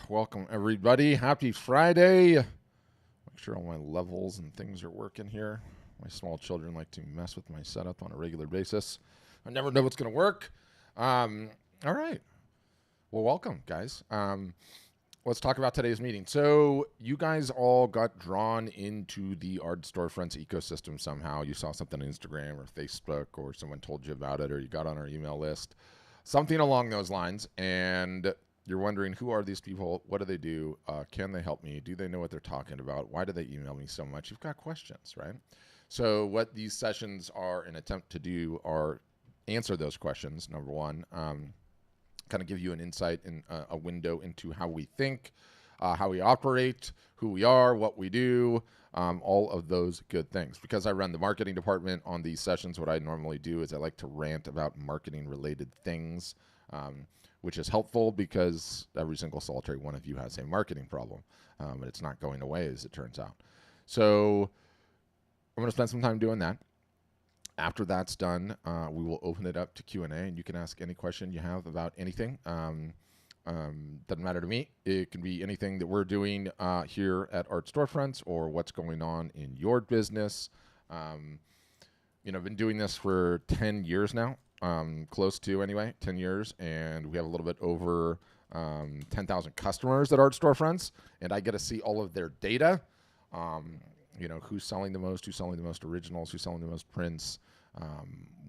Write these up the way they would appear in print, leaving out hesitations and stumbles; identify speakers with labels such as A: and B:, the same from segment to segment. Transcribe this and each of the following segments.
A: Welcome, everybody. Happy Friday. Make sure all my levels and things are working here. My small children like to mess with my setup on a regular basis. I never know what's going to work. All right. Well, welcome, guys. Let's talk about today's meeting. So you guys all got drawn into the Art Storefronts ecosystem somehow. You saw something on Instagram or Facebook, or someone told you about it, or you got on our email list, something along those lines. And you're wondering, who are these people? What do they do? Can they help me? Do they know what they're talking about? Why do they email me so much? You've got questions, right? So what these sessions are an attempt to do are answer those questions, number one. Kind of give you an insight and a window into how we think, how we operate, who we are, what we do, all of those good things. Because I run the marketing department on these sessions, what I normally do is I like to rant about marketing-related things, which is helpful because every single solitary one of you has a marketing problem, and it's not going away, as it turns out. So I'm going to spend some time doing that. After that's done, we will open it up to Q&A, and you can ask any question you have about anything. Doesn't matter to me. It can be anything that we're doing here at Art Storefronts or what's going on in your business. I've been doing this for 10 years now, close to anyway, 10 years, and we have a little bit over 10,000 customers at Art Storefronts, and I get to see all of their data. Who's selling the most, who's selling the most originals, who's selling the most prints,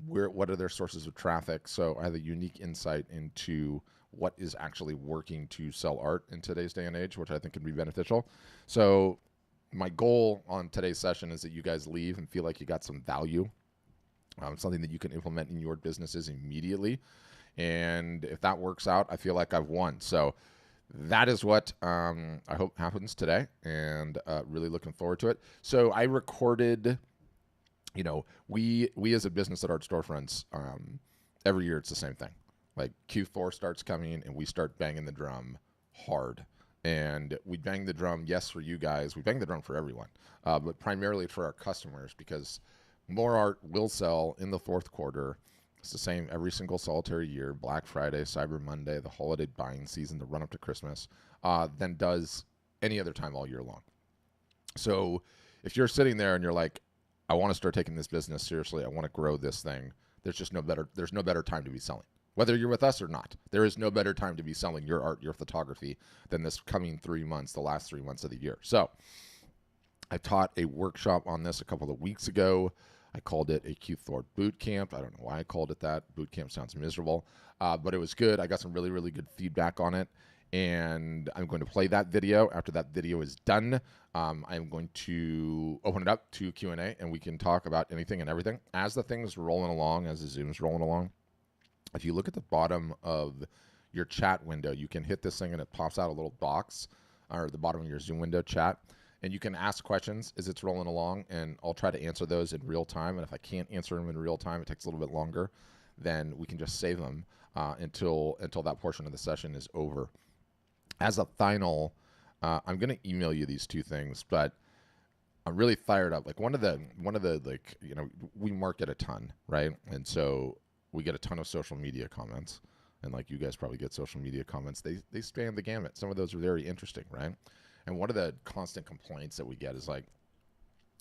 A: what are their sources of traffic. So I have a unique insight into what is actually working to sell art in today's day and age, which I think can be beneficial. So my goal on today's session is that you guys leave and feel like you got some value, something that you can implement in your businesses immediately. And if that works out, I feel like I've won. So that is what I hope happens today, and really looking forward to it. So I recorded, we as a business at Art Storefronts, every year it's the same thing. Like Q4 starts coming, and we start banging the drum hard. And we bang the drum, yes, for you guys. We bang the drum for everyone, but primarily for our customers, because more art will sell in the fourth quarter. It's the same every single solitary year, Black Friday, Cyber Monday, the holiday buying season, the run up to Christmas, than does any other time all year long. So if you're sitting there and you're like, I want to start taking this business seriously, I want to grow this thing, there's no better time to be selling. Whether you're with us or not, there is no better time to be selling your art, your photography, than this coming 3 months, the last 3 months of the year. So I taught a workshop on this a couple of weeks ago. I called it a Q4 boot camp. I don't know why I called it that. Boot camp sounds miserable, but it was good. I got some really, really good feedback on it, and I'm going to play that video. After that video is done, I'm going to open it up to Q&A, and we can talk about anything and everything. As the thing's rolling along, as the Zoom's rolling along, if you look at the bottom of your chat window, you can hit this thing, and it pops out a little box, or the bottom of your Zoom window chat. And you can ask questions as it's rolling along, and I'll try to answer those in real time. And if I can't answer them in real time, it takes a little bit longer, then we can just save them until that portion of the session is over. As a final, I'm going to email you these two things, but I'm really fired up. Like one of the we market a ton, right? And so we get a ton of social media comments, and like you guys probably get social media comments. They span the gamut. Some of those are very interesting, right? And one of the constant complaints that we get is like,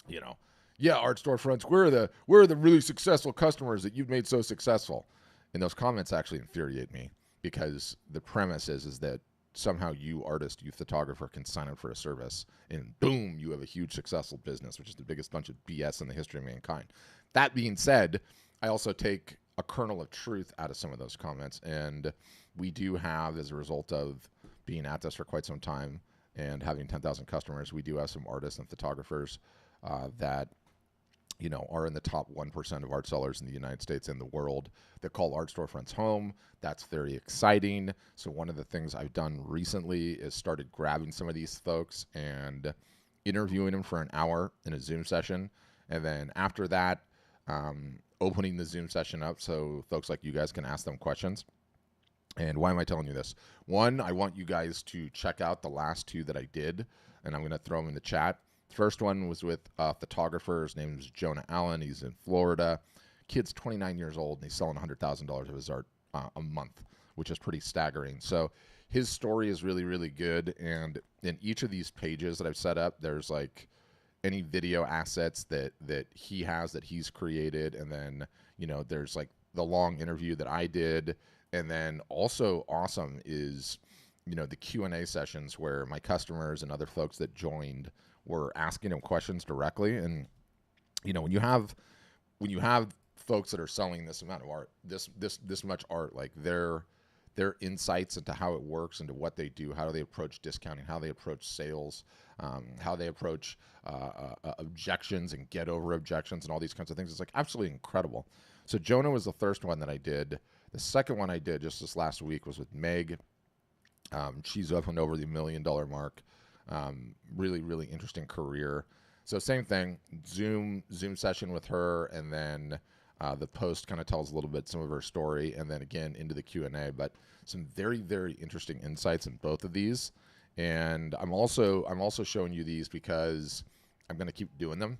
A: Art Storefronts, we're the really successful customers that you've made so successful. And those comments actually infuriate me, because the premise is that somehow you artist, you photographer can sign up for a service and boom, you have a huge successful business, which is the biggest bunch of BS in the history of mankind. That being said, I also take a kernel of truth out of some of those comments. And we do have, as a result of being at this for quite some time, and having 10,000 customers, we do have some artists and photographers that, are in the top 1% of art sellers in the United States and the world that call Art Storefronts home. That's very exciting. So one of the things I've done recently is started grabbing some of these folks and interviewing them for an hour in a Zoom session. And then after that, opening the Zoom session up so folks like you guys can ask them questions. And why am I telling you this? One, I want you guys to check out the last two that I did, and I'm going to throw them in the chat. The first one was with a photographer. His name is Jonah Allen. He's in Florida. Kid's 29 years old, and he's selling $100,000 of his art a month, which is pretty staggering. So his story is really, really good. And in each of these pages that I've set up, there's like any video assets that he has that he's created, and then there's like the long interview that I did, and then also awesome is the Q&A sessions where my customers and other folks that joined were asking him questions directly. And when you have folks that are selling this amount of art, this much art, like their insights into how it works, into what they do, how do they approach discounting, how they approach sales, how they approach objections and get over objections and all these kinds of things. It's like absolutely incredible. So Jonah was the first one that I did. The second one I did just this last week was with Meg. She's up and over the $1 million mark. Really, really interesting career. So same thing, Zoom session with her, and then the post kind of tells a little bit some of her story, and then again into the Q&A. But some very, very interesting insights in both of these. And I'm also showing you these because I'm going to keep doing them,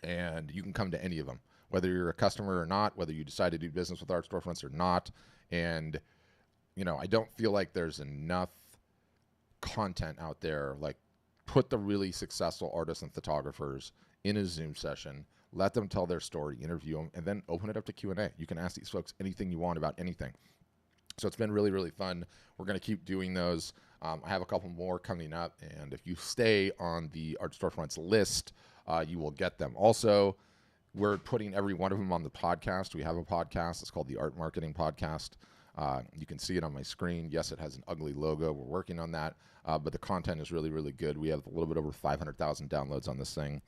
A: and you can come to any of them, whether you're a customer or not, whether you decide to do business with art storefronts or not. And I don't feel like there's enough content out there. Like, put the really successful artists and photographers in a Zoom session, let them tell their story, interview them, and then open it up to Q&A. You can ask these folks anything you want about anything. So it's been really, really fun. We're going to keep doing those. I have a couple more coming up, and if you stay on the Art Storefronts list, you will get them. Also, we're putting every one of them on the podcast. We have a podcast. It's called the Art Marketing Podcast. You can see it on my screen. Yes, it has an ugly logo. We're working on that, but the content is really, really good. We have a little bit over 500,000 downloads on this thing.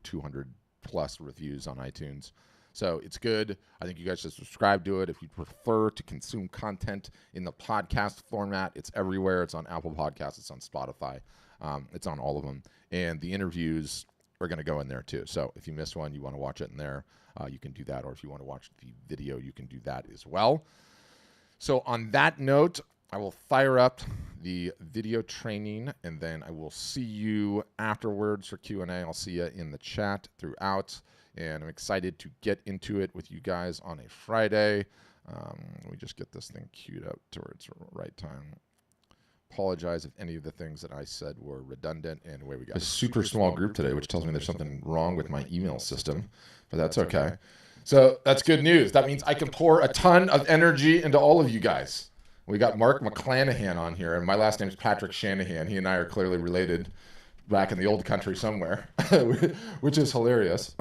A: 200 plus reviews on iTunes. So it's good. I think you guys should subscribe to it. If you prefer to consume content in the podcast format, it's everywhere. It's on Apple Podcasts. It's on Spotify. It's on all of them. And the interviews are going to go in there too. So if you missed one, you want to watch it in there, you can do that. Or if you want to watch the video, you can do that as well. So on that note, I will fire up the video training, and then I will see you afterwards for Q&A. I'll see you in the chat throughout, and I'm excited to get into it with you guys on a Friday. Let me just get this thing queued up towards the right time. Apologize if any of the things that I said were redundant, and away we go. A super small group today, which tells me there's something wrong with my email system, but that's okay. So that's good news. That means I can pour a ton of energy into all of you guys. We got Mark McClanahan on here, and my last name's Patrick Shanahan. He and I are clearly related back in the old country somewhere, which is hilarious.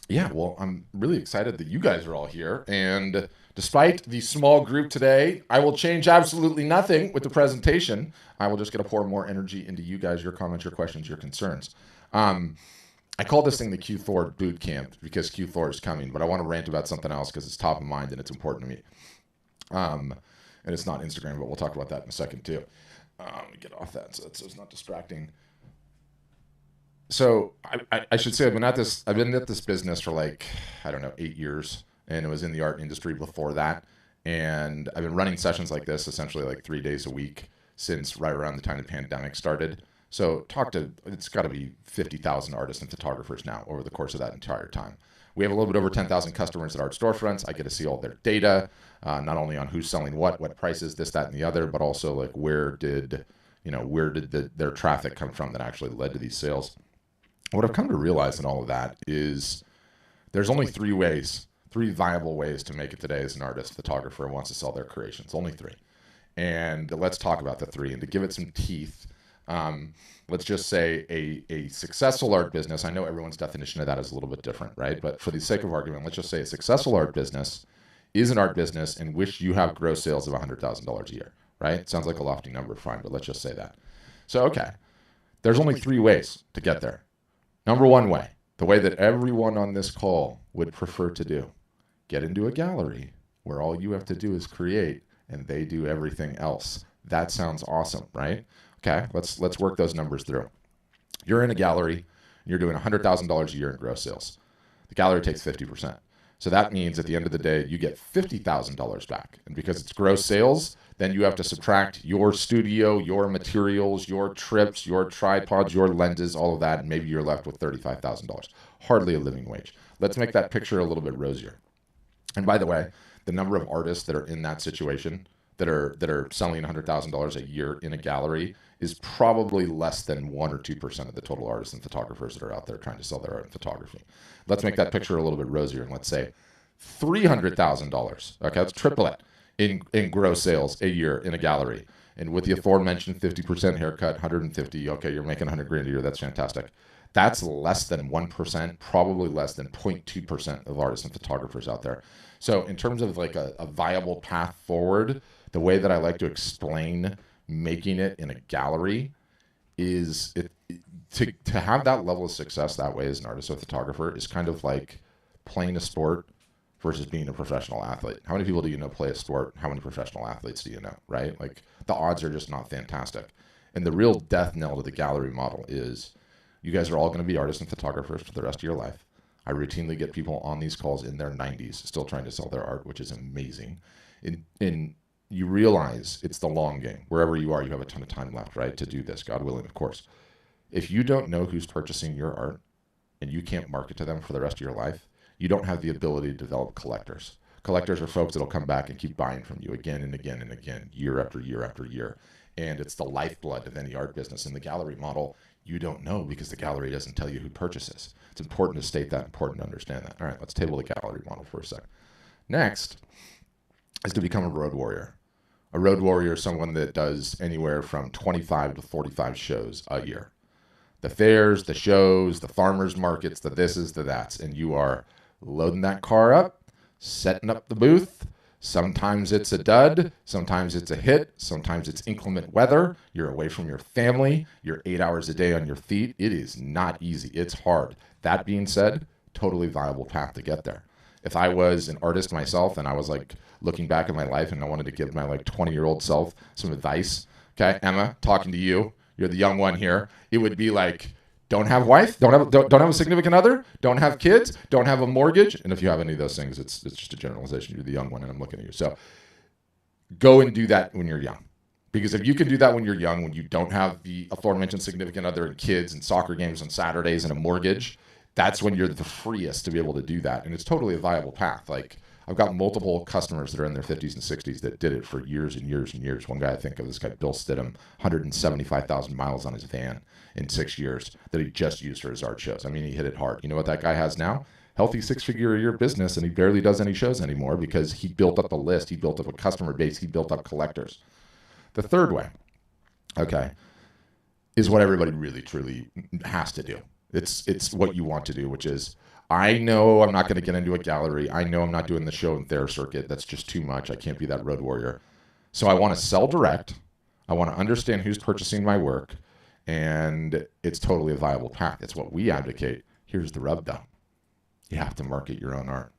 A: Yeah, well, I'm really excited that you guys are all here. And despite the small group today, I will change absolutely nothing with the presentation. I will just get to pour more energy into you guys, your comments, your questions, your concerns. I call this thing the Q4 boot camp because Q4 is coming, but I want to rant about something else because it's top of mind and it's important to me. And it's not Instagram, but we'll talk about that in a second too. Let me get off that so it's not distracting. So I should say I've been at this business for 8 years, and it was in the art industry before that. And I've been running sessions like this essentially 3 days a week since right around the time the pandemic started. So it's got to be 50,000 artists and photographers now over the course of that entire time. We have a little bit over 10,000 customers at Art Storefronts. I get to see all their data, not only on who's selling what prices, this, that, and the other, but also where did their traffic come from that actually led to these sales. What I've come to realize in all of that is there's only three viable ways to make it today as an artist, photographer, who wants to sell their creations. Only three. And let's talk about the three. And to give it some teeth, let's just say a successful art business. I know everyone's definition of that is a little bit different, right? But for the sake of argument, let's just say a successful art business is an art business in which you have gross sales of $100,000 a year, right? Sounds like a lofty number, fine, but let's just say that. So, okay, there's only three ways to get there. Number one way, the way that everyone on this call would prefer to do, get into a gallery where all you have to do is create and they do everything else. That sounds awesome, right? Okay, let's work those numbers through. You're in a gallery, you're doing $100,000 a year in gross sales. The gallery takes 50%. So that means at the end of the day, you get $50,000 back. And because it's gross sales, then you have to subtract your studio, your materials, your trips, your tripods, your lenses, all of that, and maybe you're left with $35,000. Hardly a living wage. Let's make that picture a little bit rosier. And by the way, the number of artists that are in that situation, that are selling $100,000 a year in a gallery is probably less than 1 or 2% of the total artists and photographers that are out there trying to sell their art in photography. Let's make that picture a little bit rosier, and let's say $300,000. Okay, let's triple it in gross sales a year in a gallery. And with the aforementioned 50% haircut, 150, okay, you're making 100 grand a year. That's fantastic. That's less than 1%, probably less than 0.2% of artists and photographers out there. So in terms of like a viable path forward, the way that I like to explain making it in a gallery is to have that level of success that way as an artist or photographer is kind of like playing a sport versus being a professional athlete. How many people do you know play a sport? How many professional athletes do you know, right? Like the odds are just not fantastic. And the real death knell to the gallery model is you guys are all going to be artists and photographers for the rest of your life. I routinely get people on these calls in their 90s still trying to sell their art, which is amazing. And you realize it's the long game. Wherever you are, you have a ton of time left, right, to do this, God willing, of course. If you don't know who's purchasing your art and you can't market to them for the rest of your life, you don't have the ability to develop collectors. Collectors are folks that will come back and keep buying from you again and again and again, year after year after year. And it's the lifeblood of any art business. In the gallery model, you don't know because the gallery doesn't tell you who purchases. It's important to state that, important to understand that. All right, let's table the gallery model for a sec. Next is to become a road warrior. A road warrior is someone that does anywhere from 25 to 45 shows a year. The fairs, the shows, the farmers markets, the thises, the that's, and you are loading that car up, setting up the booth. Sometimes it's a dud, sometimes it's a hit, sometimes it's inclement weather. You're away from your family, you're 8 hours a day on your feet. It is not easy, it's hard. That being said, totally viable path to get there. If I was an artist myself and I was like looking back at my life and I wanted to give my like 20-year-old self some advice, okay, Emma, talking to you, you're the young one here, it would be like, don't have a wife, don't have a significant other, don't have kids, don't have a mortgage. And if you have any of those things, it's just a generalization. You're the young one and I'm looking at you. So go and do that when you're young. Because if you can do that when you're young, when you don't have the aforementioned significant other and kids and soccer games on Saturdays and a mortgage, that's when you're the freest to be able to do that. And it's totally a viable path. Like I've got multiple customers that are in their 50s and 60s that did it for years and years and years. One guy I think of, this guy, Bill Stidham, 175,000 miles on his van in 6 years that he just used for his art shows. I mean, he hit it hard. You know what that guy has now? Healthy 6-figure-a-year business, and he barely does any shows anymore because he built up a list, he built up a customer base, he built up collectors. The third way, okay, is what everybody really, truly has to do. It's what you want to do, which is, I know I'm not going to get into a gallery. I know I'm not doing the show and fair circuit. That's just too much. I can't be that road warrior. So I want to sell direct. I want to understand who's purchasing my work. And it's totally a viable path. It's what we advocate. Here's the rub, though. You have to market your own art.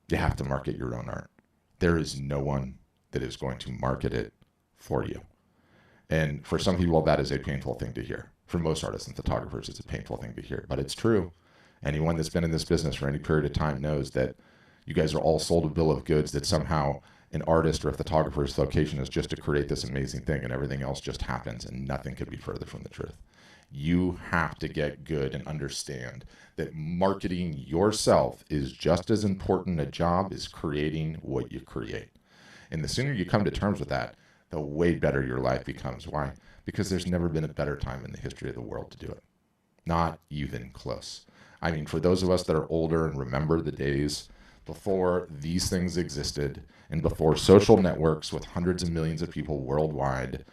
A: You have to market your own art. There is no one that is going to market it for you. And for some people, that is a painful thing to hear. For most artists and photographers, it's a painful thing to hear, but it's true. Anyone that's been in this business for any period of time knows that you guys are all sold a bill of goods that somehow an artist or a photographer's vocation is just to create this amazing thing and everything else just happens, and nothing could be further from the truth. You have to get good and understand that marketing yourself is just as important a job as creating what you create. And the sooner you come to terms with that, the way better your life becomes. Why? Because there's never been a better time in the history of the world to do it. Not even close. I mean, for those of us that are older and remember the days before these things existed and before social networks with hundreds of millions of people worldwide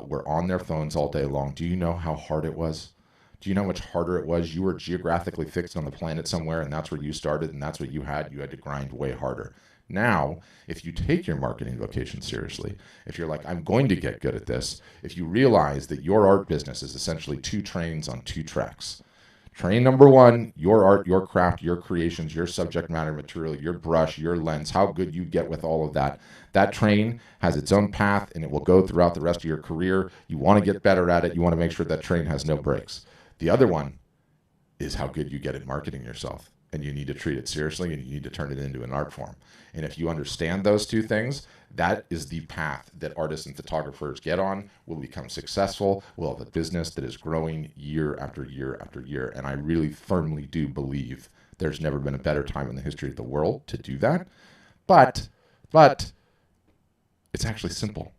A: were on their phones all day long, do you know how hard it was? Do you know how much harder it was? You were geographically fixed on the planet somewhere, and that's where you started, and that's what you had. You had to grind way harder. Now, if you take your marketing vocation seriously, if you're like, I'm going to get good at this, if you realize that your art business is essentially 2 trains on 2 tracks. Train number 1, your art, your craft, your creations, your subject matter material, your brush, your lens, how good you get with all of that. That train has its own path, and it will go throughout the rest of your career. You want to get better at it. You want to make sure that train has no brakes. The other one is how good you get at marketing yourself. And you need to treat it seriously, and you need to turn it into an art form. And if you understand those 2 things, that is the path that artists and photographers get on, will become successful, will have a business that is growing year after year after year. And I really firmly do believe there's never been a better time in the history of the world to do that. But It's actually simple.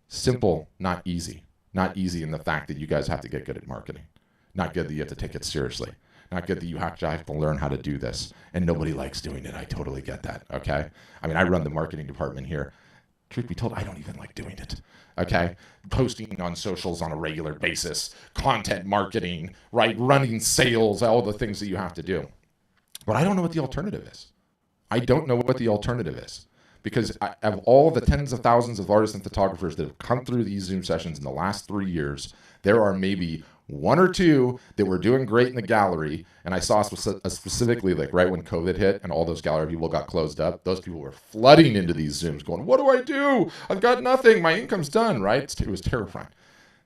A: Simple, not easy. Not easy in the fact that you guys have to get good at marketing. Not good that you have to take it seriously. Not good that you have to learn how to do this. And nobody likes doing it. I totally get that, okay? I mean, I run the marketing department here. Truth be told, I don't even like doing it, okay? Posting on socials on a regular basis, content marketing, right? Running sales, all the things that you have to do. But I don't know what the alternative is. I don't know what the alternative is. Because of all the tens of thousands of artists and photographers that have come through these Zoom sessions in the last 3 years, there are maybe one or two that were doing great in the gallery. And I saw specifically, like right when COVID hit and all those gallery people got closed up, those people were flooding into these Zooms going, what do I do? I've got nothing. My income's done, right? It was terrifying.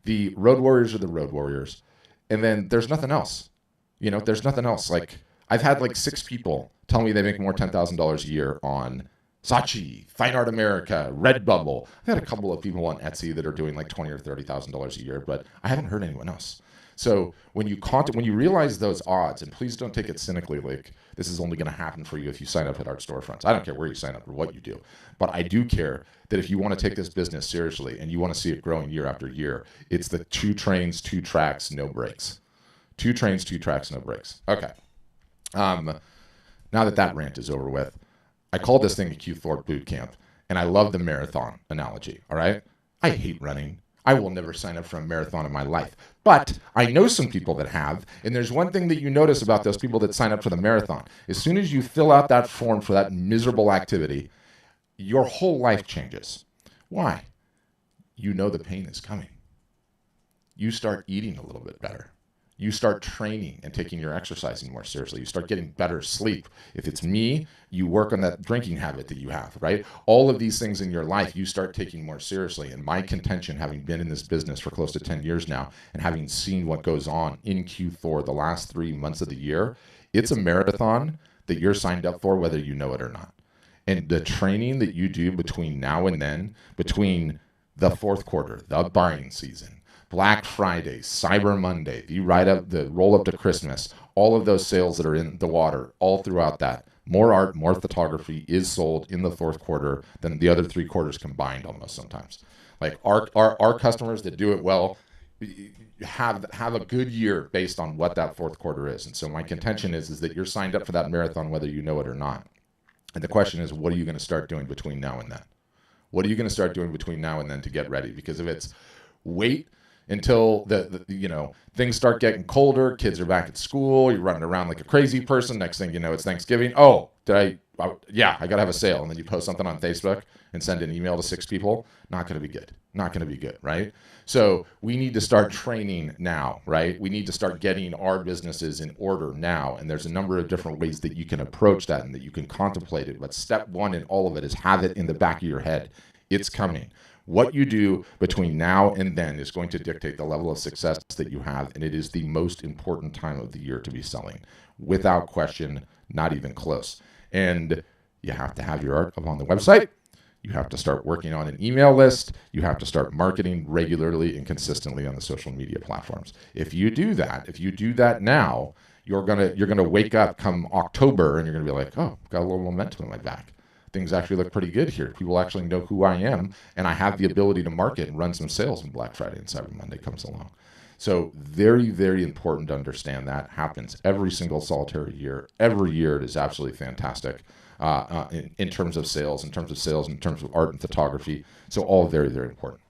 A: The road warriors are the road warriors. And then there's nothing else. You know, there's nothing else. Like I've had like 6 people tell me they make more $10,000 a year on Saatchi, Fine Art America, Redbubble. I've had a couple of people on Etsy that are doing like $20,000 or $30,000 a year, but I haven't heard anyone else. So when you realize those odds, and please don't take it cynically, like this is only going to happen for you if you sign up at art storefronts. I don't care where you sign up or what you do, but I do care that if you want to take this business seriously and you want to see it growing year after year, it's the 2 trains, 2 tracks, no brakes. 2 trains, 2 tracks, no brakes. Okay. Now that rant is over with, I call this thing a Q Thorpe boot camp, and I love the marathon analogy, all right? I hate running. I will never sign up for a marathon in my life. But I know some people that have, and there's one thing that you notice about those people that sign up for the marathon. As soon as you fill out that form for that miserable activity, your whole life changes. Why? You know the pain is coming. You start eating a little bit better. You start training and taking your exercising more seriously. You start getting better sleep. If it's me, you work on that drinking habit that you have, right? All of these things in your life, you start taking more seriously. And my contention, having been in this business for close to 10 years now, and having seen what goes on in Q4 the last 3 months of the year, it's a marathon that you're signed up for, whether you know it or not. And the training that you do between now and then, between the fourth quarter, the buying season, Black Friday, Cyber Monday, the roll up to Christmas, all of those sales that are in the water, all throughout that. More art, more photography is sold in the fourth quarter than the other 3 quarters combined almost sometimes. Like our customers that do it well have a good year based on what that fourth quarter is. And so my contention is that you're signed up for that marathon whether you know it or not. And the question is, what are you going to start doing between now and then? What are you going to start doing between now and then to get ready? Because if it's wait until things start getting colder, kids are back at school, you're running around like a crazy person, next thing you know, it's Thanksgiving. Oh, I got to have a sale. And then you post something on Facebook and send an email to 6 people. Not going to be good. Not going to be good, right? So we need to start training now, right? We need to start getting our businesses in order now. And there's a number of different ways that you can approach that and that you can contemplate it. But step 1 in all of it is have it in the back of your head. It's coming. What you do between now and then is going to dictate the level of success that you have, and it is the most important time of the year to be selling. Without question, not even close. And you have to have your art up on the website. You have to start working on an email list. You have to start marketing regularly and consistently on the social media platforms. If you do that now, you're gonna wake up come October and you're gonna be like, oh, got a little momentum in my back. Things actually look pretty good here. People actually know who I am, and I have the ability to market and run some sales when Black Friday and Cyber Monday comes along. So very, very important to understand that happens every single solitary year. Every year it is absolutely fantastic in terms of sales, in terms of art and photography. So all very, very important.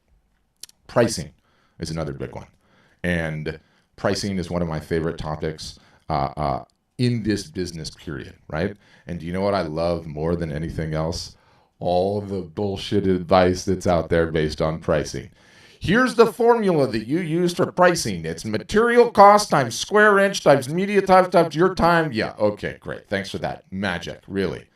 A: Pricing is another big one. And pricing is one of my favorite topics in this business period, right? And do you know what I love more than anything else? All the bullshit advice that's out there based on pricing. Here's the formula that you use for pricing. It's material cost times square inch times media times your time. Yeah, okay, great. Thanks for that. Magic, really.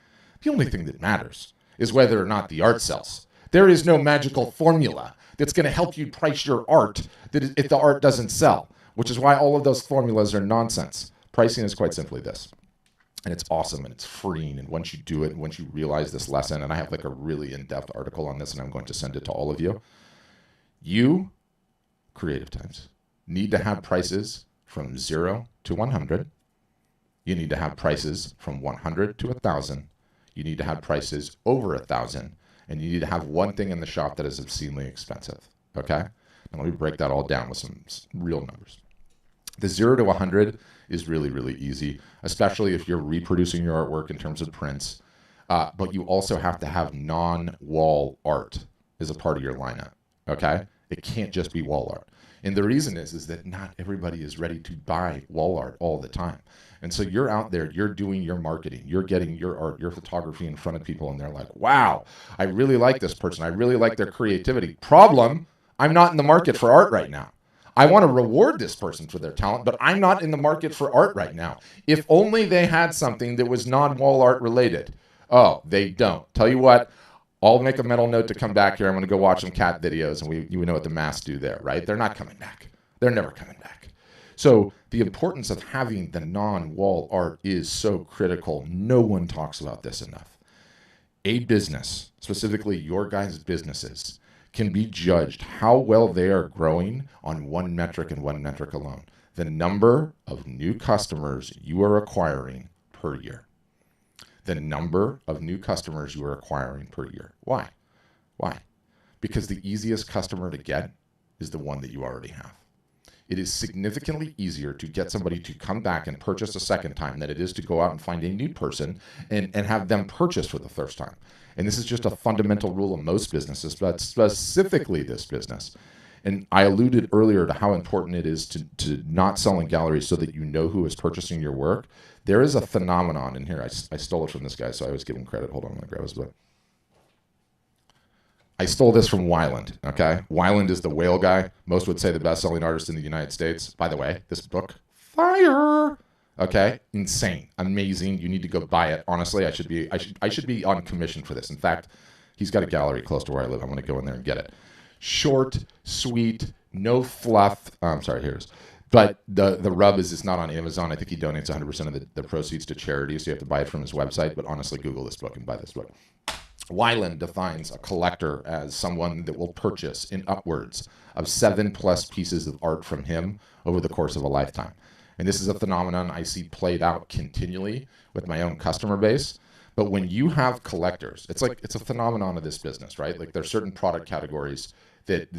A: The only thing that matters is whether or not the art sells. There is no magical formula that's going to help you price your art if the art doesn't sell, which is why all of those formulas are nonsense. Pricing is quite simply this. And it's awesome and it's freeing. And once you do it, once you realize this lesson, and I have like a really in-depth article on this and I'm going to send it to all of you. You, creative types, need to have prices from 0 to 100. You need to have prices from 100 to 1,000. You need to have prices over 1,000. and you need to have one thing in the shop that is obscenely expensive. Okay? Now let me break that all down with some real numbers. The 0 to 100 is really, really easy, especially if you're reproducing your artwork in terms of prints. But you also have to have non-wall art as a part of your lineup. Okay? It can't just be wall art. And the reason is that not everybody is ready to buy wall art all the time. And so you're out there, you're doing your marketing, you're getting your art, your photography in front of people, and they're like, wow, I really like this person. I really like their creativity. Problem, I'm not in the market for art right now. I want to reward this person for their talent, but I'm not in the market for art right now. If only they had something that was non-wall art related. Oh, they don't. Tell you what, I'll make a mental note to come back here. I'm going to go watch some cat videos, and you know what the masks do there, right? They're not coming back. They're never coming back. So the importance of having the non-wall art is so critical. No one talks about this enough. A business, specifically your guys' businesses, can be judged how well they are growing on one metric and one metric alone: the number of new customers you are acquiring per year. The number of new customers you are acquiring per year. Why? Why? Because the easiest customer to get is the one that you already have. It is significantly easier to get somebody to come back and purchase a second time than it is to go out and find a new person and have them purchase for the first time. And this is just a fundamental rule of most businesses, but specifically this business. And I alluded earlier to how important it is to not sell in galleries so that you know who is purchasing your work. There is a phenomenon in here. I stole it from this guy, so I always give him credit. Hold on, I'm going to grab his book. I stole this from Weiland, okay? Weiland is the whale guy. Most would say the best-selling artist in the United States. By the way, this book, fire! Okay? Insane. Amazing. You need to go buy it. Honestly, I should be on commission for this. In fact, he's got a gallery close to where I live. I'm going to go in there and get it. Short, sweet, no fluff. I'm sorry, here it is. But the rub is it's not on Amazon. I think he donates 100% of the proceeds to charity, so you have to buy it from his website. But honestly, Google this book and buy this book. Weiland defines a collector as someone that will purchase in upwards of 7+ pieces of art from him over the course of a lifetime. And this is a phenomenon I see played out continually with my own customer base. But when you have collectors, it's a phenomenon of this business, right? Like there's certain product categories that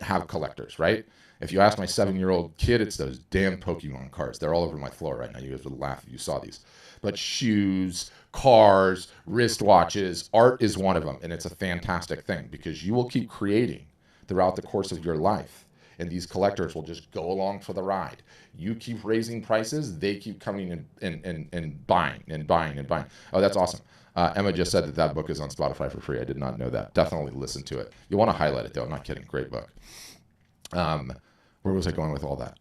A: have collectors, right? If you ask my 7-year-old kid, it's those damn Pokemon cards. They're all over my floor right now. You guys would laugh if you saw these. But shoes, cars, wristwatches, art is one of them. And it's a fantastic thing because you will keep creating throughout the course of your life. And these collectors will just go along for the ride. You keep raising prices, they keep coming and buying and buying and buying. Oh, that's awesome. Emma just said that book is on Spotify for free. I did not know that. Definitely listen to it. You want to highlight it, though. I'm not kidding. Great book. Where was I going with all that?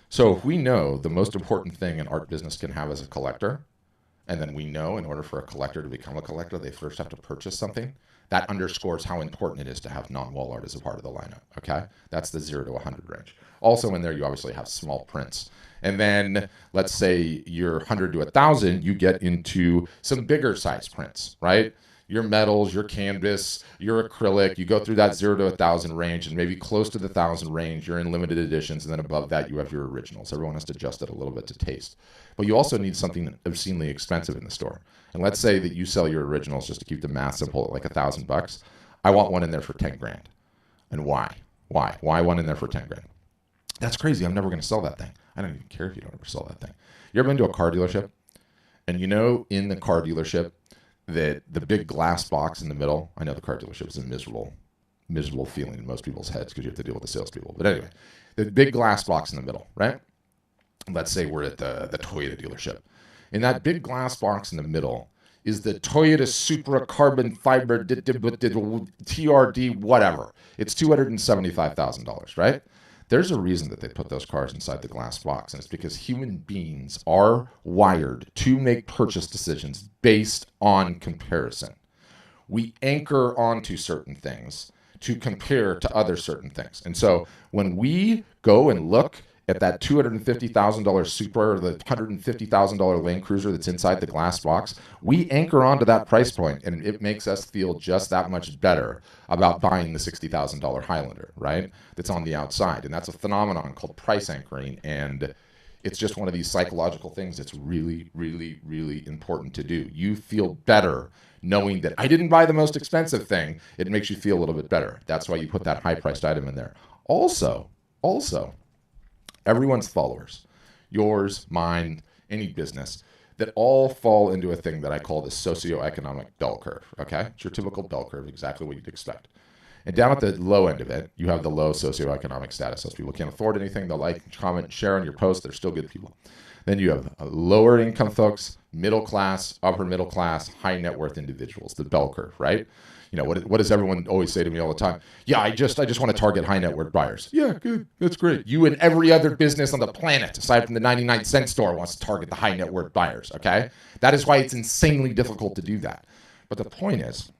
A: So if we know the most important thing an art business can have as a collector, and then we know in order for a collector to become a collector, they first have to purchase something, that underscores how important it is to have non-wall art as a part of the lineup, okay? That's the 0 to 100 range. Also in there, you obviously have small prints. And then let's say you're 100 to 1,000, you get into some bigger size prints, right? Your metals, your canvas, your acrylic, you go through that 0 to 1,000 range, and maybe close to the 1,000 range, you're in limited editions, and then above that, you have your originals. Everyone has to adjust it a little bit to taste. But you also need something obscenely expensive in the store. And let's say that you sell your originals, just to keep the math simple, at like $1,000. I want one in there for 10 grand. And why? Why? Why one in there for 10 grand? That's crazy. I'm never going to sell that thing. I don't even care if you don't ever sell that thing. You ever been to a car dealership? And you know, in the car dealership, that the big glass box in the middle, I know the car dealership is a miserable feeling in most people's heads because you have to deal with the salespeople. But anyway, the big glass box in the middle, right? Let's say we're at the Toyota dealership. In that big glass box in the middle is the Toyota Supra carbon fiber TRD whatever. It's $275,000, right? There's a reason that they put those cars inside the glass box, and it's because human beings are wired to make purchase decisions based on comparison. We anchor onto certain things to compare to other certain things. And so when we go and look at that $250,000 Supra or the $150,000 Land Cruiser that's inside the glass box, we anchor onto that price point, and it makes us feel just that much better about buying the $60,000 Highlander, right? That's on the outside. And that's a phenomenon called price anchoring. And It's just one of these psychological things that's really, really, really important to do. You feel better knowing that I didn't buy the most expensive thing. It makes you feel a little bit better. That's why you put that high-priced item in there. Also, everyone's followers, yours, mine, any business, that all fall into a thing that I call the socioeconomic bell curve, okay? It's your typical bell curve, exactly what you'd expect. And down at the low end of it, you have the low socioeconomic status. Those people can't afford anything. They'll like, comment, share on your post. They're still good people. Then you have lower income folks, middle class, upper middle class, high net worth individuals, the bell curve, right? You know, what does everyone always say to me all the time? Yeah, I just want to target high net worth buyers. Yeah, good. That's great. You and every other business on the planet, aside from the 99-cent store, wants to target the high net worth buyers, okay? That is why it's insanely difficult to do that. But the point is,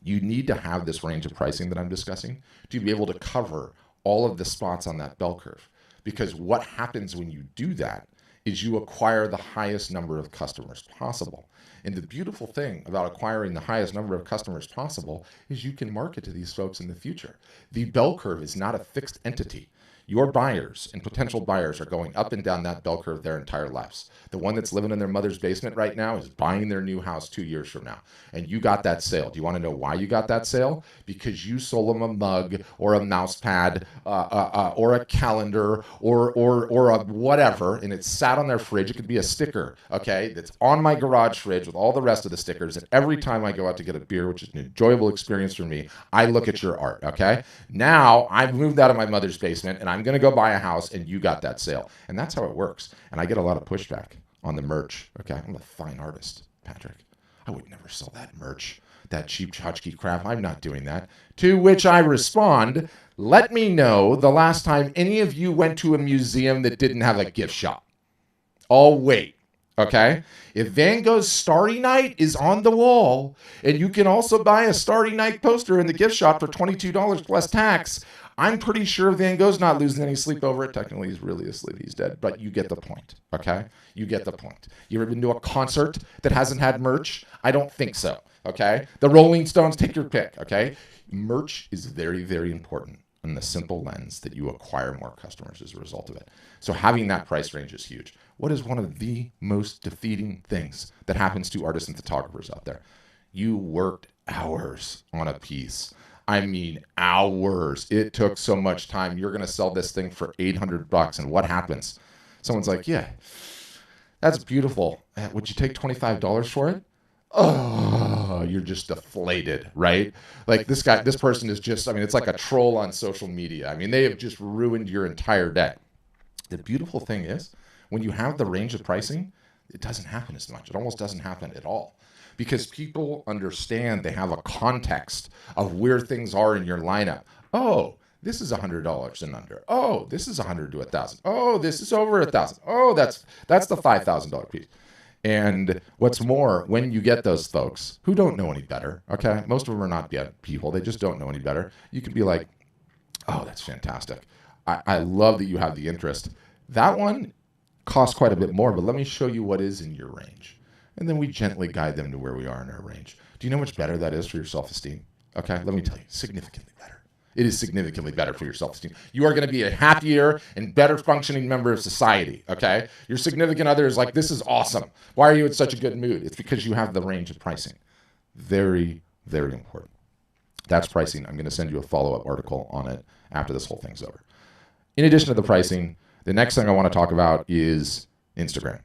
A: you need to have this range of pricing that I'm discussing to be able to cover all of the spots on that bell curve. Because what happens when you do that is you acquire the highest number of customers possible. And the beautiful thing about acquiring the highest number of customers possible is you can market to these folks in the future. The bell curve is not a fixed entity. Your buyers and potential buyers are going up and down that bell curve their entire lives. The one that's living in their mother's basement right now is buying their new house 2 years from now. And you got that sale. Do you want to know why you got that sale? Because you sold them a mug or a mouse pad or a calendar or a whatever, and it sat on their fridge. It could be a sticker, okay, that's on my garage fridge with all the rest of the stickers. And every time I go out to get a beer, which is an enjoyable experience for me, I look at your art, okay? Now I've moved out of my mother's basement and I'm going to go buy a house, and you got that sale. And that's how it works. And I get a lot of pushback on the merch. Okay, I'm a fine artist, Patrick. I would never sell that merch, that cheap tchotchke crap. I'm not doing that. To which I respond, let me know the last time any of you went to a museum that didn't have a gift shop. I'll wait. Okay? If Van Gogh's Starry Night is on the wall, and you can also buy a Starry Night poster in the gift shop for $22 plus tax, I'm pretty sure Van Gogh's not losing any sleep over it. Technically, he's really asleep. He's dead. But you get the point, okay? You get the point. You ever been to a concert that hasn't had merch? I don't think so, okay? The Rolling Stones, take your pick, okay? Merch is very, very important in the simple lens that you acquire more customers as a result of it. So having that price range is huge. What is one of the most defeating things that happens to artists and photographers out there? You worked hours on a piece. I mean, hours. It took so much time. You're going to sell this thing for $800. And what happens? Someone's like, yeah, that's beautiful. Would you take $25 for it? Oh, you're just deflated, right? Like this person is just, I mean, it's like a troll on social media. I mean, they have just ruined your entire day. The beautiful thing is, when you have the range of pricing, it doesn't happen as much. It almost doesn't happen at all. Because people understand, they have a context of where things are in your lineup. Oh, this is $100 and under. Oh, this is $100 to $1,000. Oh, this is over $1,000. Oh, that's the $5,000 piece. And what's more, when you get those folks who don't know any better, okay, most of them are not yet people. They just don't know any better. You can be like, oh, that's fantastic. I love that you have the interest. That one costs quite a bit more, but let me show you what is in your range. And then we gently guide them to where we are in our range. Do you know how much better that is for your self-esteem? Okay, let me tell you, significantly better. It is significantly better for your self-esteem. You are going to be a happier and better functioning member of society, okay? Your significant other is like, this is awesome. Why are you in such a good mood? It's because you have the range of pricing. Very, very important. That's pricing. I'm going to send you a follow-up article on it after this whole thing's over. In addition to the pricing, the next thing I want to talk about is Instagram.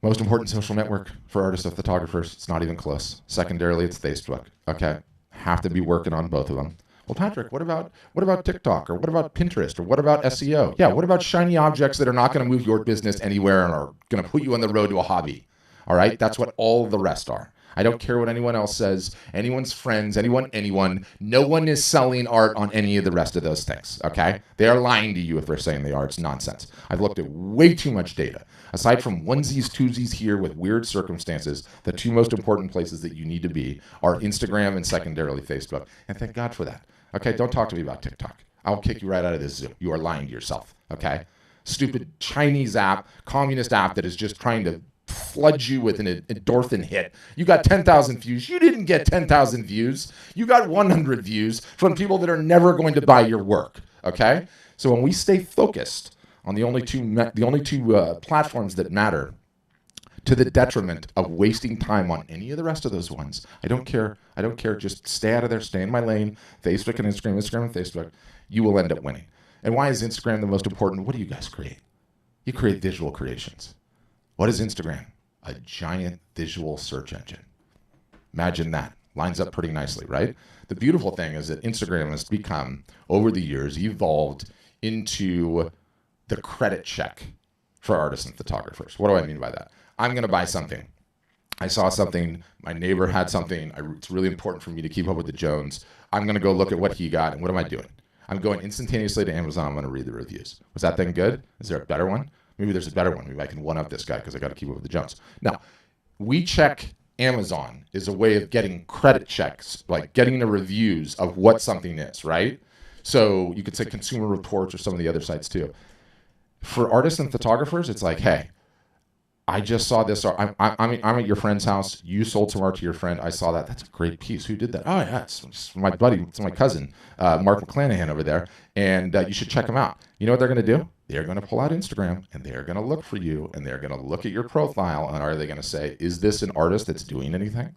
A: Most important social network for artists and photographers. It's not even close. Secondarily, it's Facebook. Okay, have to be working on both of them. Well, Patrick, what about TikTok, or what about Pinterest, or what about SEO? Yeah, what about shiny objects that are not going to move your business anywhere and are going to put you on the road to a hobby? All right, that's what all the rest are. I don't care what anyone else says, anyone's friends, anyone. No one is selling art on any of the rest of those things, okay? They are lying to you if they're saying they are. It's nonsense. I've looked at way too much data. Aside from onesies, twosies here with weird circumstances, the two most important places that you need to be are Instagram and secondarily Facebook. And thank God for that. Okay, don't talk to me about TikTok. I'll kick you right out of this Zoom. You are lying to yourself, okay? Stupid Chinese app, communist app that is just trying to flood you with an endorphin hit. You got 10,000 views. You didn't get 10,000 views. You got 100 views from people that are never going to buy your work, okay? So when we stay focused on the only two platforms that matter, to the detriment of wasting time on any of the rest of those ones. I don't care. Just stay out of there. Stay in my lane. Facebook and Instagram and Facebook. You will end up winning. And why is Instagram the most important? What do you guys create? You create visual creations. What is Instagram? A giant visual search engine. Imagine that. Lines up pretty nicely, right? The beautiful thing is that Instagram has become, over the years, evolved into the credit check for artists and photographers. What do I mean by that? I'm going to buy something. I saw something. My neighbor had something. It's really important for me to keep up with the Jones. I'm going to go look at what he got. And what am I doing? I'm going instantaneously to Amazon. I'm going to read the reviews. Was that thing good? Is there a better one? Maybe there's a better one. Maybe I can one-up this guy because I got to keep up with the Jones. Now, we check Amazon is a way of getting credit checks, like getting the reviews of what something is, right? So you could say Consumer Reports or some of the other sites too. For artists and photographers, it's like, hey, I just saw this. I'm at your friend's house. You sold some art to your friend. I saw that. That's a great piece. Who did that? Oh, yeah, it's my buddy. It's my cousin, Mark McClanahan over there. And you should check him out. You know what they're going to do? They're going to pull out Instagram, and they're going to look for you, and they're going to look at your profile, and are they going to say, is this an artist that's doing anything?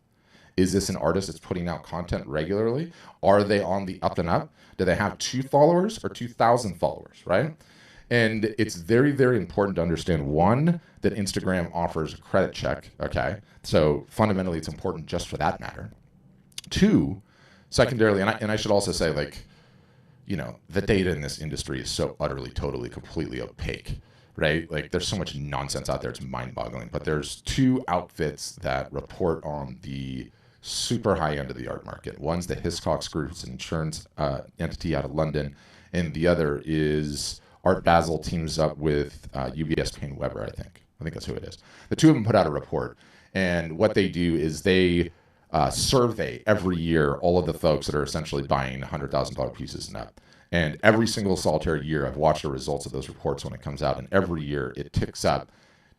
A: Is this an artist that's putting out content regularly? Are they on the up and up? Do they have 2 followers or 2,000 followers, right? And it's very, very important to understand, one, that Instagram offers a credit check, okay? So fundamentally, it's important just for that matter. 2, secondarily, and I should also say, like, you know, the data in this industry is so utterly, totally, completely opaque, right? Like, there's so much nonsense out there, it's mind-boggling. But there's 2 outfits that report on the super high end of the art market. One's the Hiscox Group, it's an insurance entity out of London, and the other is Art Basel teams up with UBS Payne Weber, I think that's who it is. The 2 of them put out a report, and what they do is they survey every year all of the folks that are essentially buying $100,000 pieces and up. And every single solitary year, I've watched the results of those reports when it comes out, and every year it ticks up.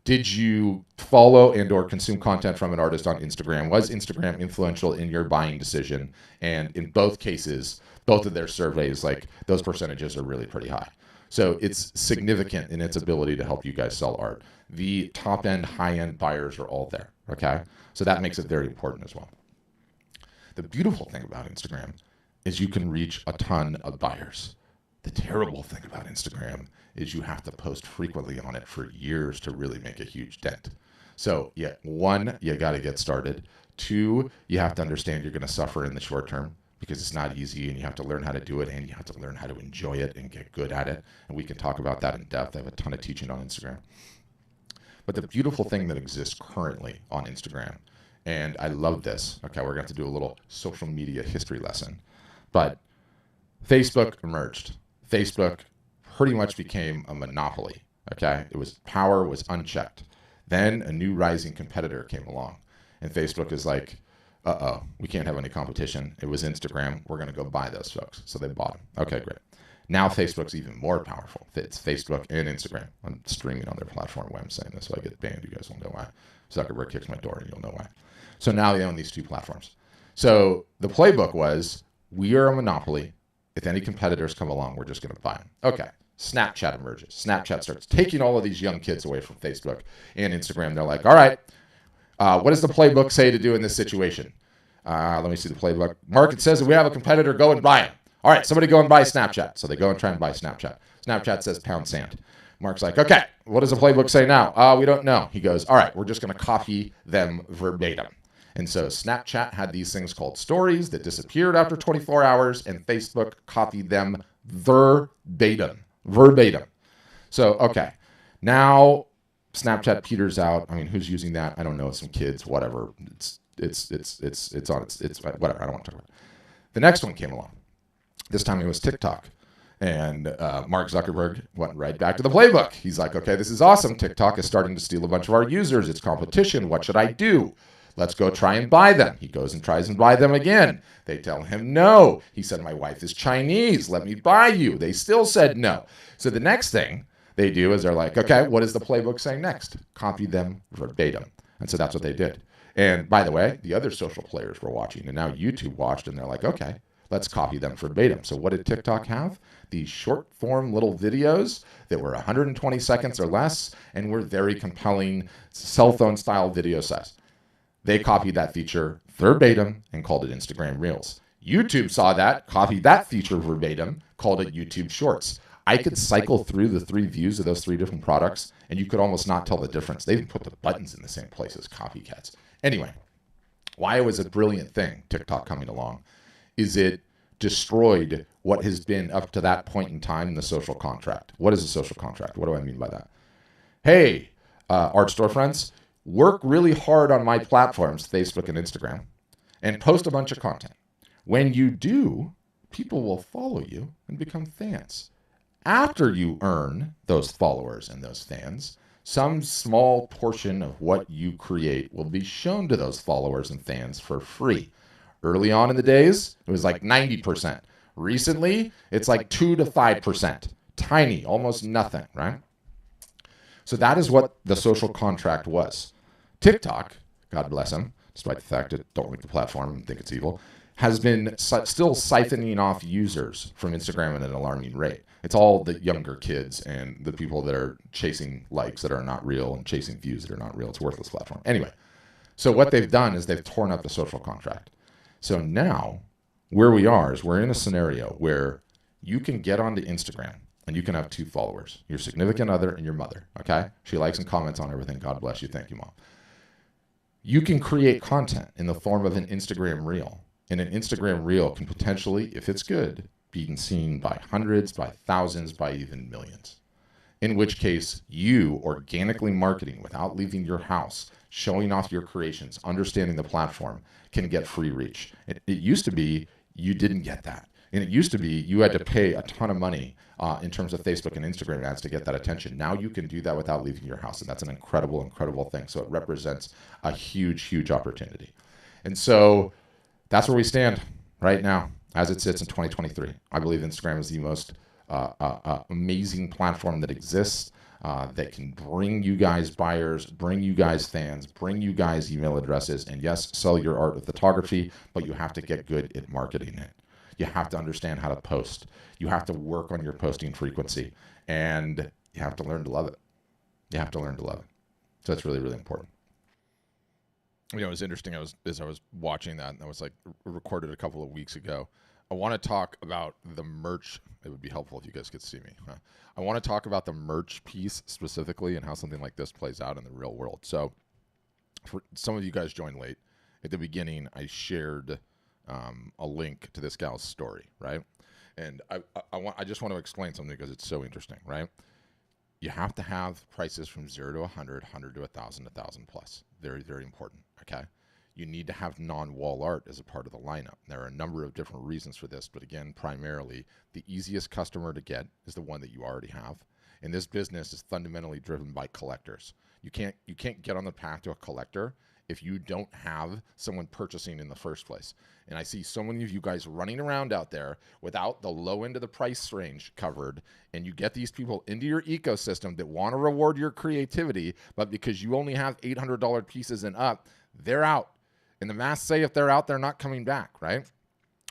A: Did you follow and or consume content from an artist on Instagram? Was Instagram influential in your buying decision? And in both cases, both of their surveys, like, those percentages are really pretty high. So it's significant in its ability to help you guys sell art. The top-end, high-end buyers are all there, okay? So that makes it very important as well. The beautiful thing about Instagram is you can reach a ton of buyers. The terrible thing about Instagram is you have to post frequently on it for years to really make a huge dent. So, yeah, 1, you got to get started. 2, you have to understand you're going to suffer in the short term, because it's not easy, and you have to learn how to do it, and you have to learn how to enjoy it and get good at it. And we can talk about that in depth. I have a ton of teaching on Instagram. But the beautiful thing that exists currently on Instagram, and I love this, okay, we're going to have to do a little social media history lesson, but Facebook emerged. Facebook pretty much became a monopoly, okay? Power was unchecked. Then a new rising competitor came along, and Facebook is like, we can't have any competition. It was Instagram. We're going to go buy those folks. So they bought them. Okay, great. Now Facebook's even more powerful. It's Facebook and Instagram. I'm streaming on their platform when I'm saying this, so I get banned. You guys will know why. Zuckerberg kicks my door, and you'll know why. So now they own these 2 platforms. So the playbook was, we are a monopoly. If any competitors come along, we're just going to buy them. Okay. Snapchat emerges. Snapchat starts taking all of these young kids away from Facebook and Instagram. They're like, all right, what does the playbook say to do in this situation? Let me see the playbook. Mark, it says that we have a competitor, go and buy it. All right, somebody go and buy Snapchat. So they go and try and buy Snapchat. Snapchat says pound sand. Mark's like, okay, what does the playbook say now? We don't know. He goes, all right, we're just going to copy them verbatim. And so Snapchat had these things called stories that disappeared after 24 hours, and Facebook copied them verbatim. So, okay, now Snapchat peters out. I mean, who's using that? I don't know. Some kids, whatever. It's whatever. I don't want to talk about it. The next one came along. This time it was TikTok. And Mark Zuckerberg went right back to the playbook. He's like, okay, this is awesome. TikTok is starting to steal a bunch of our users. It's competition. What should I do? Let's go try and buy them. He goes and tries and buy them again. They tell him no. He said, my wife is Chinese. Let me buy you. They still said no. So the next thing they do is they're like, okay, what is the playbook saying next? Copy them verbatim. And so that's what they did. And by the way, the other social players were watching, and now YouTube watched, and they're like, okay, let's copy them verbatim. So what did TikTok have? these short form little videos that were 120 seconds or less and were very compelling cell phone style video size. They copied that feature verbatim and called it Instagram Reels. YouTube saw that, copied that feature verbatim, called it YouTube Shorts. I could cycle through the 3 views of those 3 different products, and you could almost not tell the difference. They even put the buttons in the same place as copycats. Anyway, why it was a brilliant thing, TikTok coming along, is it destroyed what has been up to that point in time in the social contract. What is a social contract? What do I mean by that? Hey, art store friends, work really hard on my platforms, Facebook and Instagram, and post a bunch of content. When you do, people will follow you and become fans. After you earn those followers and those fans, some small portion of what you create will be shown to those followers and fans for free. Early on in the days, it was like 90%. Recently, it's like 2 to 5%. Tiny, almost nothing, right? So that is what the social contract was. TikTok, God bless them, despite the fact that don't like the platform and think it's evil, has been still siphoning off users from Instagram at an alarming rate. It's all the younger kids and the people that are chasing likes that are not real and chasing views that are not real. It's a worthless platform. Anyway, so what they've done is they've torn up the social contract. So now where we are is we're in a scenario where you can get onto Instagram and you can have 2 followers, your significant other and your mother, okay? She likes and comments on everything. God bless you. Thank you, Mom. You can create content in the form of an Instagram Reel. And an Instagram Reel can potentially, if it's good, be seen by hundreds, by thousands, by even millions. In which case, you organically marketing without leaving your house, showing off your creations, understanding the platform, can get free reach. It used to be you didn't get that. And it used to be you had to pay a ton of money in terms of Facebook and Instagram ads to get that attention. Now you can do that without leaving your house. And that's an incredible, incredible thing. So it represents a huge, huge opportunity. And so that's where we stand right now as it sits in 2023. I believe Instagram is the most amazing platform that exists. That can bring you guys buyers, bring you guys fans, bring you guys email addresses, and yes, sell your art of photography, but you have to get good at marketing it. You have to understand how to post. You have to work on your posting frequency, and you have to learn to love it. You have to learn to love it. So it's really, really important. You know, it was interesting. As I was watching that, and I was like recorded a couple of weeks ago. I want to talk about the merch. It would be helpful if you guys could see me. Huh? I want to talk about the merch piece specifically and how something like this plays out in the real world. So for some of you guys joined late. At the beginning, I shared a link to this gal's story, right? And I just want to explain something because it's so interesting, right? You have to have prices from 0 to 100, 100 to 1,000, 1,000 plus. Very, very important, okay? You need to have non-wall art as a part of the lineup. There are a number of different reasons for this, but again, primarily, the easiest customer to get is the one that you already have. And this business is fundamentally driven by collectors. You can't get on the path to a collector if you don't have someone purchasing in the first place. And I see so many of you guys running around out there without the low end of the price range covered, and you get these people into your ecosystem that want to reward your creativity, but because you only have $800 pieces and up, they're out. And the math say if they're out, they're not coming back, right?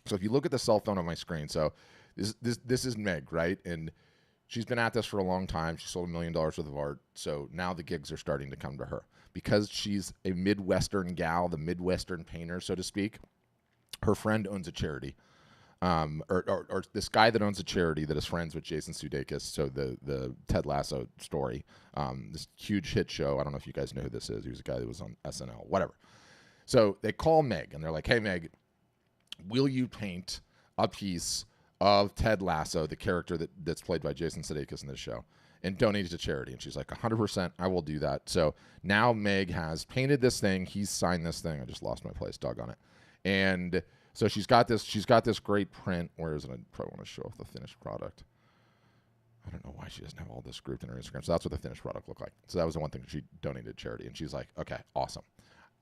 A: So if you look at the cell phone on my screen, so this is Meg, right? And she's been at this for a long time. She sold $1 million worth of art. So now the gigs are starting to come to her. Because she's a Midwestern gal, the Midwestern painter, so to speak, her friend owns a charity. Or this guy that owns a charity that is friends with Jason Sudeikis, so the Ted Lasso story, this huge hit show. I don't know if you guys know who this is. He was a guy that was on SNL, whatever. So they call Meg, and they're like, hey, Meg, will you paint a piece of Ted Lasso, the character that's played by Jason Sudeikis in this show, and donate it to charity? And she's like, 100%, I will do that. So now Meg has painted this thing. He's signed this thing. I just lost my place, doggone it. And so she's got this great print. Where is it? I probably want to show off the finished product. I don't know why she doesn't have all this grouped in her Instagram. So that's what the finished product looked like. So that was the one thing she donated to charity. And she's like, okay, awesome.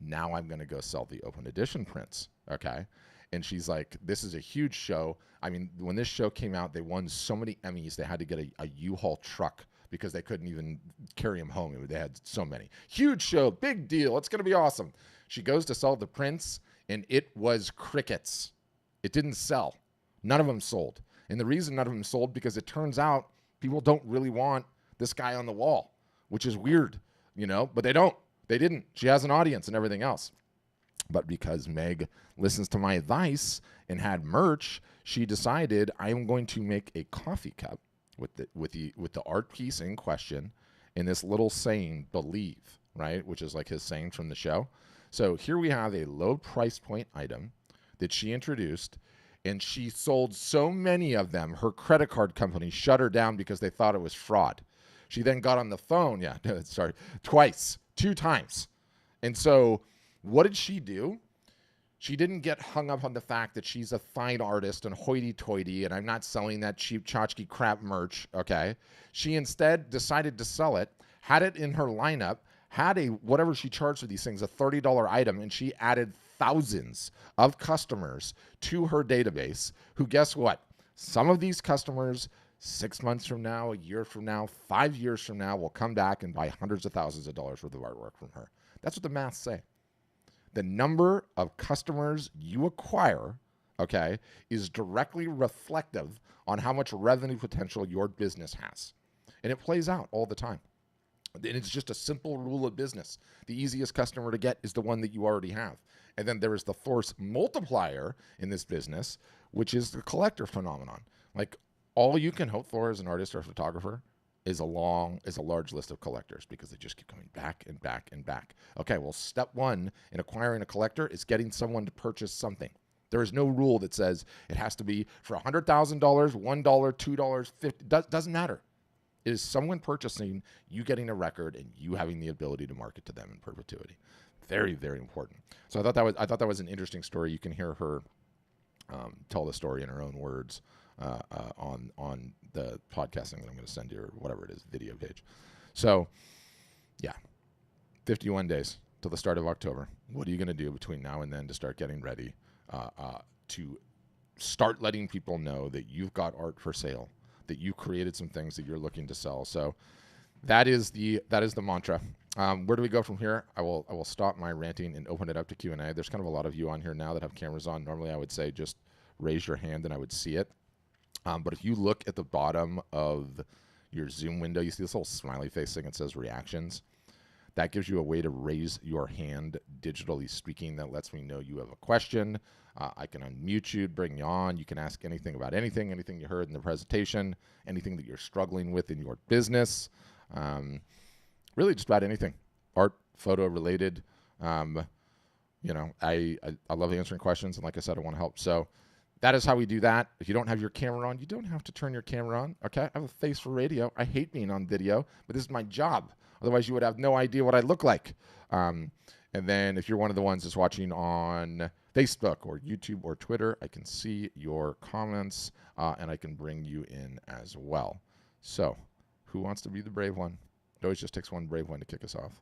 A: Now I'm going to go sell the open edition prints, okay? And she's like, this is a huge show. I mean, when this show came out, they won so many Emmys, they had to get a U-Haul truck because they couldn't even carry them home. They had so many. Huge show, big deal. It's going to be awesome. She goes to sell the prints, and it was crickets. It didn't sell. None of them sold. And the reason none of them sold, because it turns out people don't really want this guy on the wall, which is weird, but they don't. They didn't. She has an audience and everything else. But because Meg listens to my advice and had merch, she decided I'm going to make a coffee cup with the art piece in question and this little saying, believe, right? Which is like his saying from the show. So here we have a low price point item that she introduced, and she sold so many of them, her credit card company shut her down because they thought it was fraud. She then got on the phone, two times. And so what did she do? She didn't get hung up on the fact that she's a fine artist and hoity-toity and I'm not selling that cheap tchotchke crap merch, okay? She instead decided to sell it, had it in her lineup, had whatever she charged for these things, a $30 item, and she added thousands of customers to her database who, guess what? Some of these customers 6 months from now, a year from now, 5 years from now will come back and buy hundreds of thousands of dollars worth of artwork from her. That's what the math say. The number of customers you acquire, okay, is directly reflective on how much revenue potential your business has. And it plays out all the time. And it's just a simple rule of business. The easiest customer to get is the one that you already have. And then there is the force multiplier in this business, which is the collector phenomenon. Like, all you can hope for as an artist or a photographer is a large list of collectors, because they just keep coming back and back and back. Okay, well, step one in acquiring a collector is getting someone to purchase something. There is no rule that says it has to be for $100,000, $1, $2, $50. Doesn't matter. It is someone purchasing, you getting a record, and you having the ability to market to them in perpetuity. Very, very important. So I thought that was an interesting story. You can hear her tell the story in her own words on the podcasting that I'm going to send you, or whatever it is, video page. So, yeah, 51 days till the start of October. What are you going to do between now and then to start getting ready to start letting people know that you've got art for sale, that you created some things that you're looking to sell? So that is the mantra. Where do we go from here? I will stop my ranting and open it up to Q&A. There's kind of a lot of you on here now that have cameras on. Normally I would say just raise your hand and I would see it. But if you look at the bottom of your Zoom window, you see this little smiley face thing that says reactions. That gives you a way to raise your hand, digitally speaking. That lets me know you have a question. I can unmute you, bring you on. You can ask anything about anything you heard in the presentation, anything that you're struggling with in your business. Really just about anything, art, photo related. I love answering questions. And like I said, I want to help. So that is how we do that. If you don't have your camera on, you don't have to turn your camera on, okay? I have a face for radio. I hate being on video, but this is my job. Otherwise, you would have no idea what I look like. And then if you're one of the ones that's watching on Facebook or YouTube or Twitter, I can see your comments, and I can bring you in as well. So who wants to be the brave one? It always just takes one brave one to kick us off.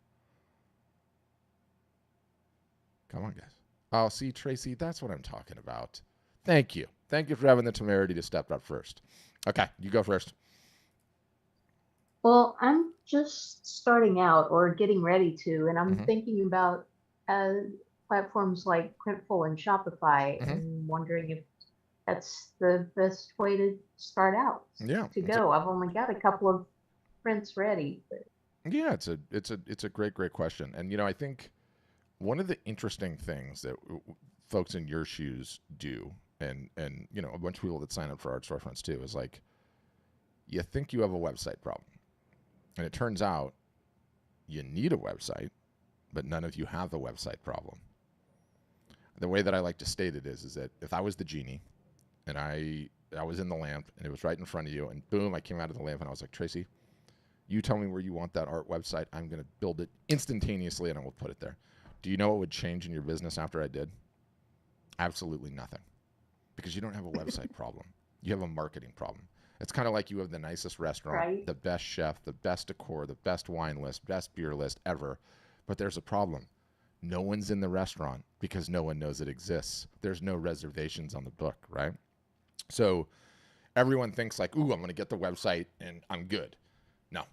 A: Come on, guys. Oh, see, Tracy, that's what I'm talking about. Thank you. Thank you for having the temerity to step up first. Okay, you go first.
B: Well, I'm just starting out or getting ready to, and I'm thinking about platforms like Printful and Shopify, and wondering if that's the best way to start out.
A: Yeah,
B: to go. I've only got a couple of prints ready. But.
A: Yeah, it's a great question. And I think one of the interesting things that folks in your shoes do, and a bunch of people that sign up for art storefronts too, is like, you think you have a website problem, and it turns out you need a website, but none of you have a website problem. The way that I like to state it is that if I was the genie and I was in the lamp and it was right in front of you, and boom, I came out of the lamp and I was like, Tracy, you tell me where you want that art website. I'm going to build it instantaneously and I will put it there. Do you know what would change in your business after I did? Absolutely nothing. Because you don't have a website problem. You have a marketing problem. It's kind of like you have the nicest restaurant, right, the best chef, the best decor, the best wine list, best beer list ever. But there's a problem. No one's in the restaurant because no one knows it exists. There's no reservations on the book, right? So everyone thinks like, ooh, I'm going to get the website and I'm good. No,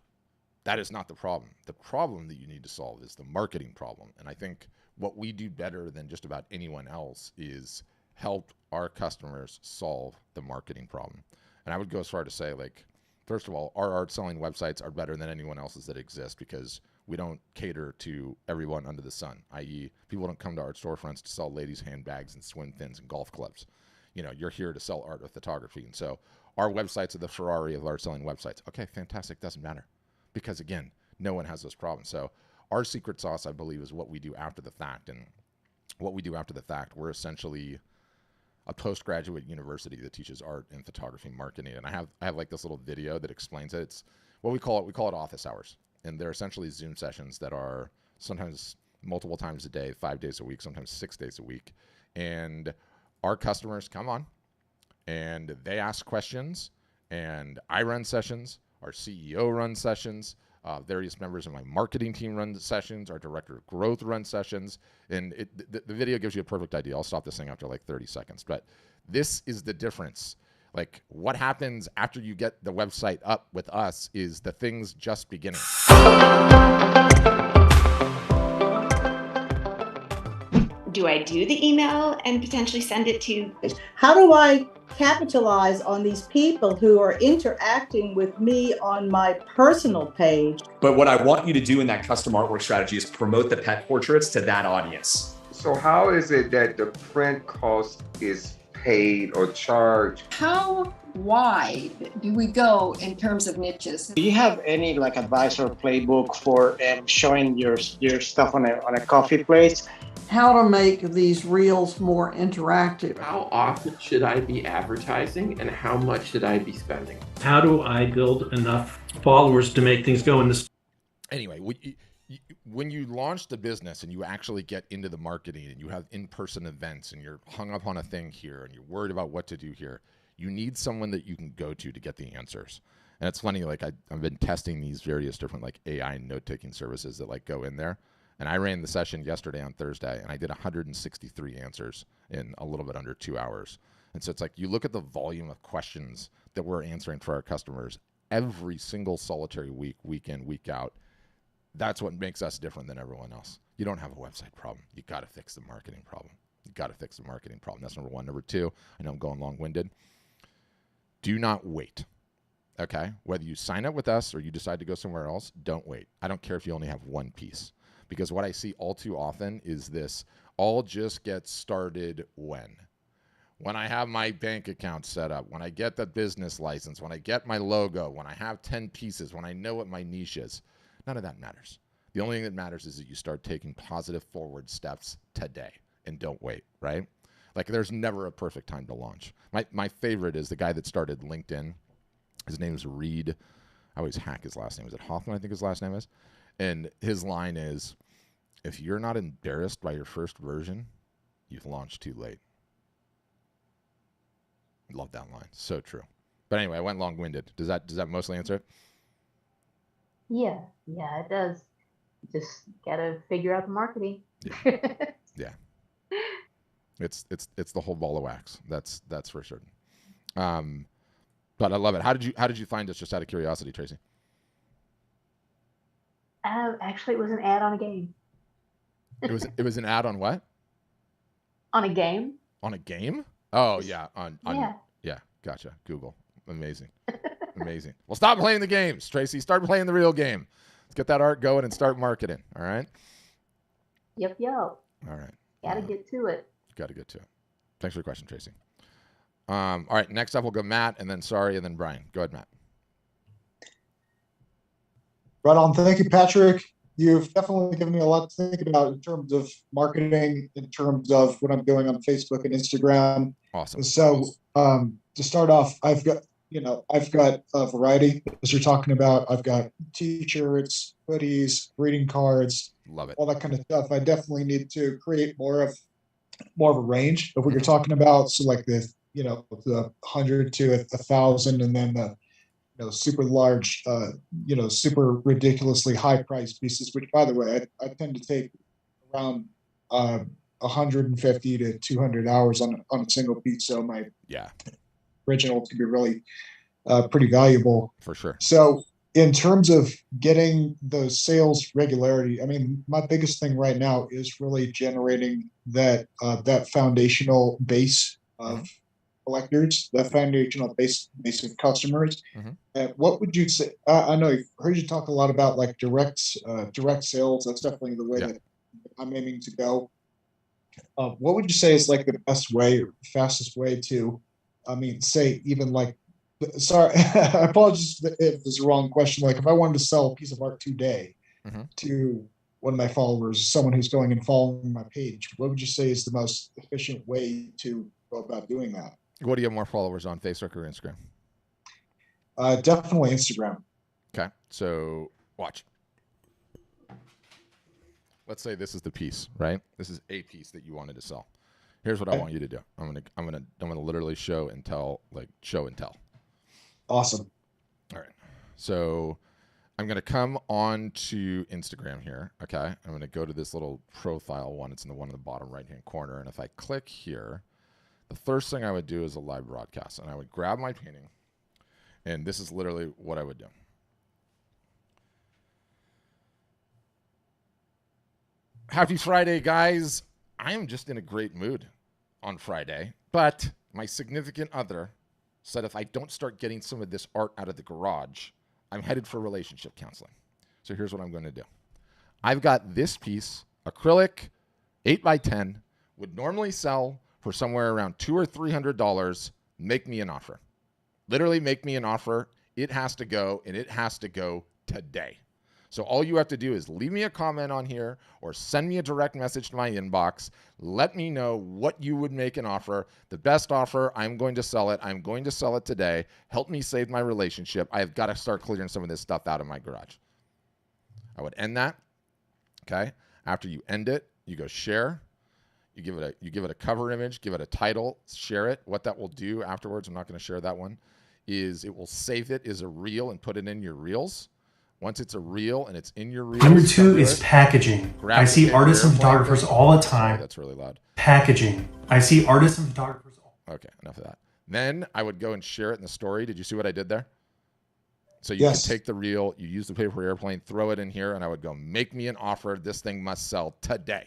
A: that is not the problem. The problem that you need to solve is the marketing problem. And I think what we do better than just about anyone else is help our customers solve the marketing problem. And I would go as far to say, like, first of all, our art selling websites are better than anyone else's that exist because we don't cater to everyone under the sun, i.e., people don't come to our storefronts to sell ladies' handbags and swim fins and golf clubs. You're here to sell art or photography. And so our websites are the Ferrari of art selling websites. Okay, fantastic. Doesn't matter. Because again, no one has those problems. So our secret sauce, I believe, is what we do after the fact. And what we do after the fact, we're essentially a postgraduate university that teaches art and photography and marketing. And I have like this little video that explains it. It's what we call it office hours. And they're essentially Zoom sessions that are sometimes multiple times a day, 5 days a week, sometimes 6 days a week. And our customers come on and they ask questions, and I run sessions, our CEO runs sessions, various members of my marketing team run sessions, our director of growth runs sessions, and the video gives you a perfect idea. I'll stop this thing after like 30 seconds, but this is the difference. Like, what happens after you get the website up with us is the thing's just beginning.
C: Do I do the email and potentially send it to?
D: How do I capitalize on these people who are interacting with me on my personal page?
E: But what I want you to do in that custom artwork strategy is promote the pet portraits to that audience.
F: So how is it that the print cost is paid or charged?
G: How wide do we go in terms of niches?
H: Do you have any like advice or playbook for showing your stuff on a coffee place?
I: How to make these reels more interactive.
J: How often should I be advertising and how much should I be spending?
K: How do I build enough followers to make things go in this?
A: Anyway, when you launch the business and you actually get into the marketing and you have in-person events and you're hung up on a thing here and you're worried about what to do here, you need someone that you can go to get the answers. And it's funny, like I've been testing these various different like AI note-taking services that like go in there. And I ran the session yesterday on Thursday, and I did 163 answers in a little bit under 2 hours. And so it's like you look at the volume of questions that we're answering for our customers every single solitary week, week in, week out. That's what makes us different than everyone else. You don't have a website problem. You got to fix the marketing problem. That's number one. Number two, I know I'm going long-winded. Do not wait. Okay? Whether you sign up with us or you decide to go somewhere else, don't wait. I don't care if you only have one piece. Because what I see all too often is this all just gets started when I have my bank account set up, when I get the business license, when I get my logo, when I have 10 pieces, when I know what my niche is. None of that matters. The only thing that matters is that you start taking positive forward steps today and don't wait, right? Like there's never a perfect time to launch. My favorite is the guy that started LinkedIn. His name is Reed. I always hack his last name. Is it Hoffman, I think his last name is? And his line is, if you're not embarrassed by your first version, you've launched too late. Love that line. So true. But anyway, I went long-winded. Does that mostly answer it?
B: Yeah, it does. Just gotta figure out the marketing.
A: Yeah. It's the whole ball of wax. That's for certain. But I love it. How did you find us, just out of curiosity, Tracy?
B: Actually, it was an ad on a game.
A: It was an ad on what?
B: On a game.
A: On a game? Oh yeah.
B: Yeah.
A: Yeah. Gotcha. Google. Amazing. Amazing. Well, stop playing the games, Tracy. Start playing the real game. Let's get that art going and start marketing. All right.
B: Yep.
A: All right.
B: Gotta get to it.
A: Got to get to it. Thanks for the question, Tracy. All right. Next up, we'll go Matt, and then and then Brian. Go ahead, Matt.
L: Right on. Thank you, Patrick. You've definitely given me a lot to think about in terms of marketing, in terms of what I'm doing on Facebook and Instagram.
A: Awesome.
L: So to start off, I've got a variety, as you're talking about. I've got t-shirts, hoodies, greeting cards,
A: love it,
L: all that kind of stuff. I definitely need to create more of a range of what you're talking about. So like the 100 to 1,000, and then the super large, super ridiculously high priced pieces, which, by the way, I tend to take around 150 to 200 hours on a single piece. So my original can be really pretty valuable.
A: For sure.
L: So in terms of getting those sales regularity, I mean, my biggest thing right now is really generating that foundational base of collectors, the foundational base of customers. What would you say? I know I've heard you talk a lot about like direct sales. That's definitely the way that I'm aiming to go. What would you say is like the best way, or fastest way to, I mean, say even like, sorry, I apologize if this is a wrong question. Like if I wanted to sell a piece of art today to one of my followers, someone who's going and following my page, what would you say is the most efficient way to go about doing that?
A: What do you have more followers on, Facebook or Instagram?
L: Definitely Instagram.
A: Okay, so watch. Let's say this is the piece, right? This is a piece that you wanted to sell. Here's what I want you to do. I'm gonna literally show and tell, like show and tell.
L: Awesome.
A: All right. So I'm gonna come on to Instagram here. Okay. I'm gonna go to this little profile one. It's in the one in the bottom right hand corner. And if I click here, the first thing I would do is a live broadcast, and I would grab my painting, and this is literally what I would do. Happy Friday, guys. I am just in a great mood on Friday, but my significant other said if I don't start getting some of this art out of the garage, I'm headed for relationship counseling. So here's what I'm going to do. I've got this piece, acrylic, 8x10, would normally sell for somewhere around $200 or $300. Make me an offer. Literally make me an offer. It has to go, and it has to go today. So all you have to do is leave me a comment on here or send me a direct message to my inbox. Let me know what you would make an offer. The best offer, I'm going to sell it. I'm going to sell it today. Help me save my relationship. I've got to start clearing some of this stuff out of my garage. I would end that. Okay. After you end it, you go share. You give it a cover image, give it a title, share it. What that will do afterwards, I'm not going to share that one, is it will save it as a reel and put it in your reels. Once it's a reel and it's in your reels.
M: Number two is packaging. I see artists and photographers all the time.
A: Oh, that's really loud.
M: Packaging. I see artists and photographers.
A: Okay, enough of that. Then I would go and share it in the story. Did you see what I did there? So you can take the reel, you use the paper airplane, throw it in here, and I would go, make me an offer. This thing must sell today.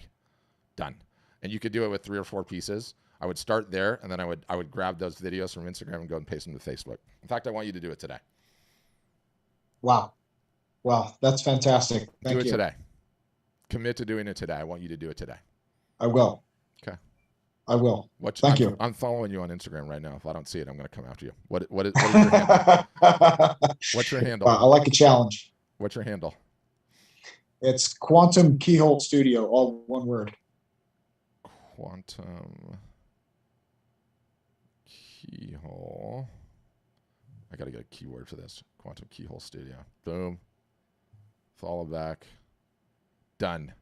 A: Done. And you could do it with 3 or 4 pieces. I would start there, and then I would grab those videos from Instagram and go and paste them to Facebook. In fact, I want you to do it today.
L: Wow. Wow, that's fantastic. Thank you.
A: Do it today. Commit to doing it today. I want you to do it today.
L: I will.
A: Okay.
L: I will.
A: Thank you. I'm following you on Instagram right now. If I don't see it, I'm going to come after you. What is your handle? What's your handle?
L: I like a challenge.
A: What's your handle?
L: It's Quantum Keyhole Studio, all one word.
A: Quantum Keyhole. I got to get a keyword for this. Quantum Keyhole Studio. Boom. Follow back. Done.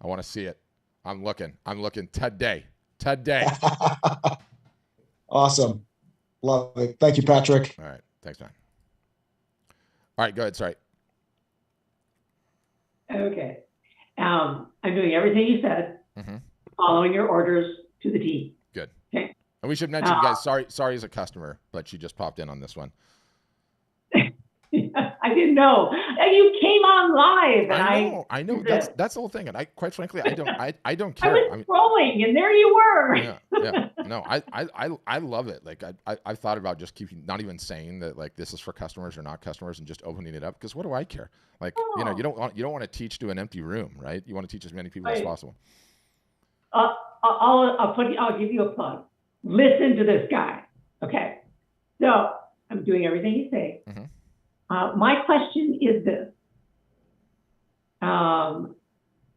A: I want to see it. I'm looking today.
L: Awesome. Love it. Thank you, Patrick.
A: All right. Thanks, man. All right. Go ahead. Sorry.
N: Okay. I'm doing everything you said, following your orders to the T.
A: Good.
N: Okay.
A: And we should mention, guys, sorry as a customer, but she just popped in on this one.
N: I didn't know. You came on live. And
A: I know. That's the whole thing. And quite frankly, I don't care.
N: I was scrolling, and there you were.
A: Yeah. No, I love it. Like I thought about just not even saying that like this is for customers or not customers, and just opening it up, because what do I care? Like you don't want to teach to an empty room, right? You want to teach as many people as possible.
N: I'll give you a plug. Listen to this guy. Okay. So I'm doing everything you say. My question is this.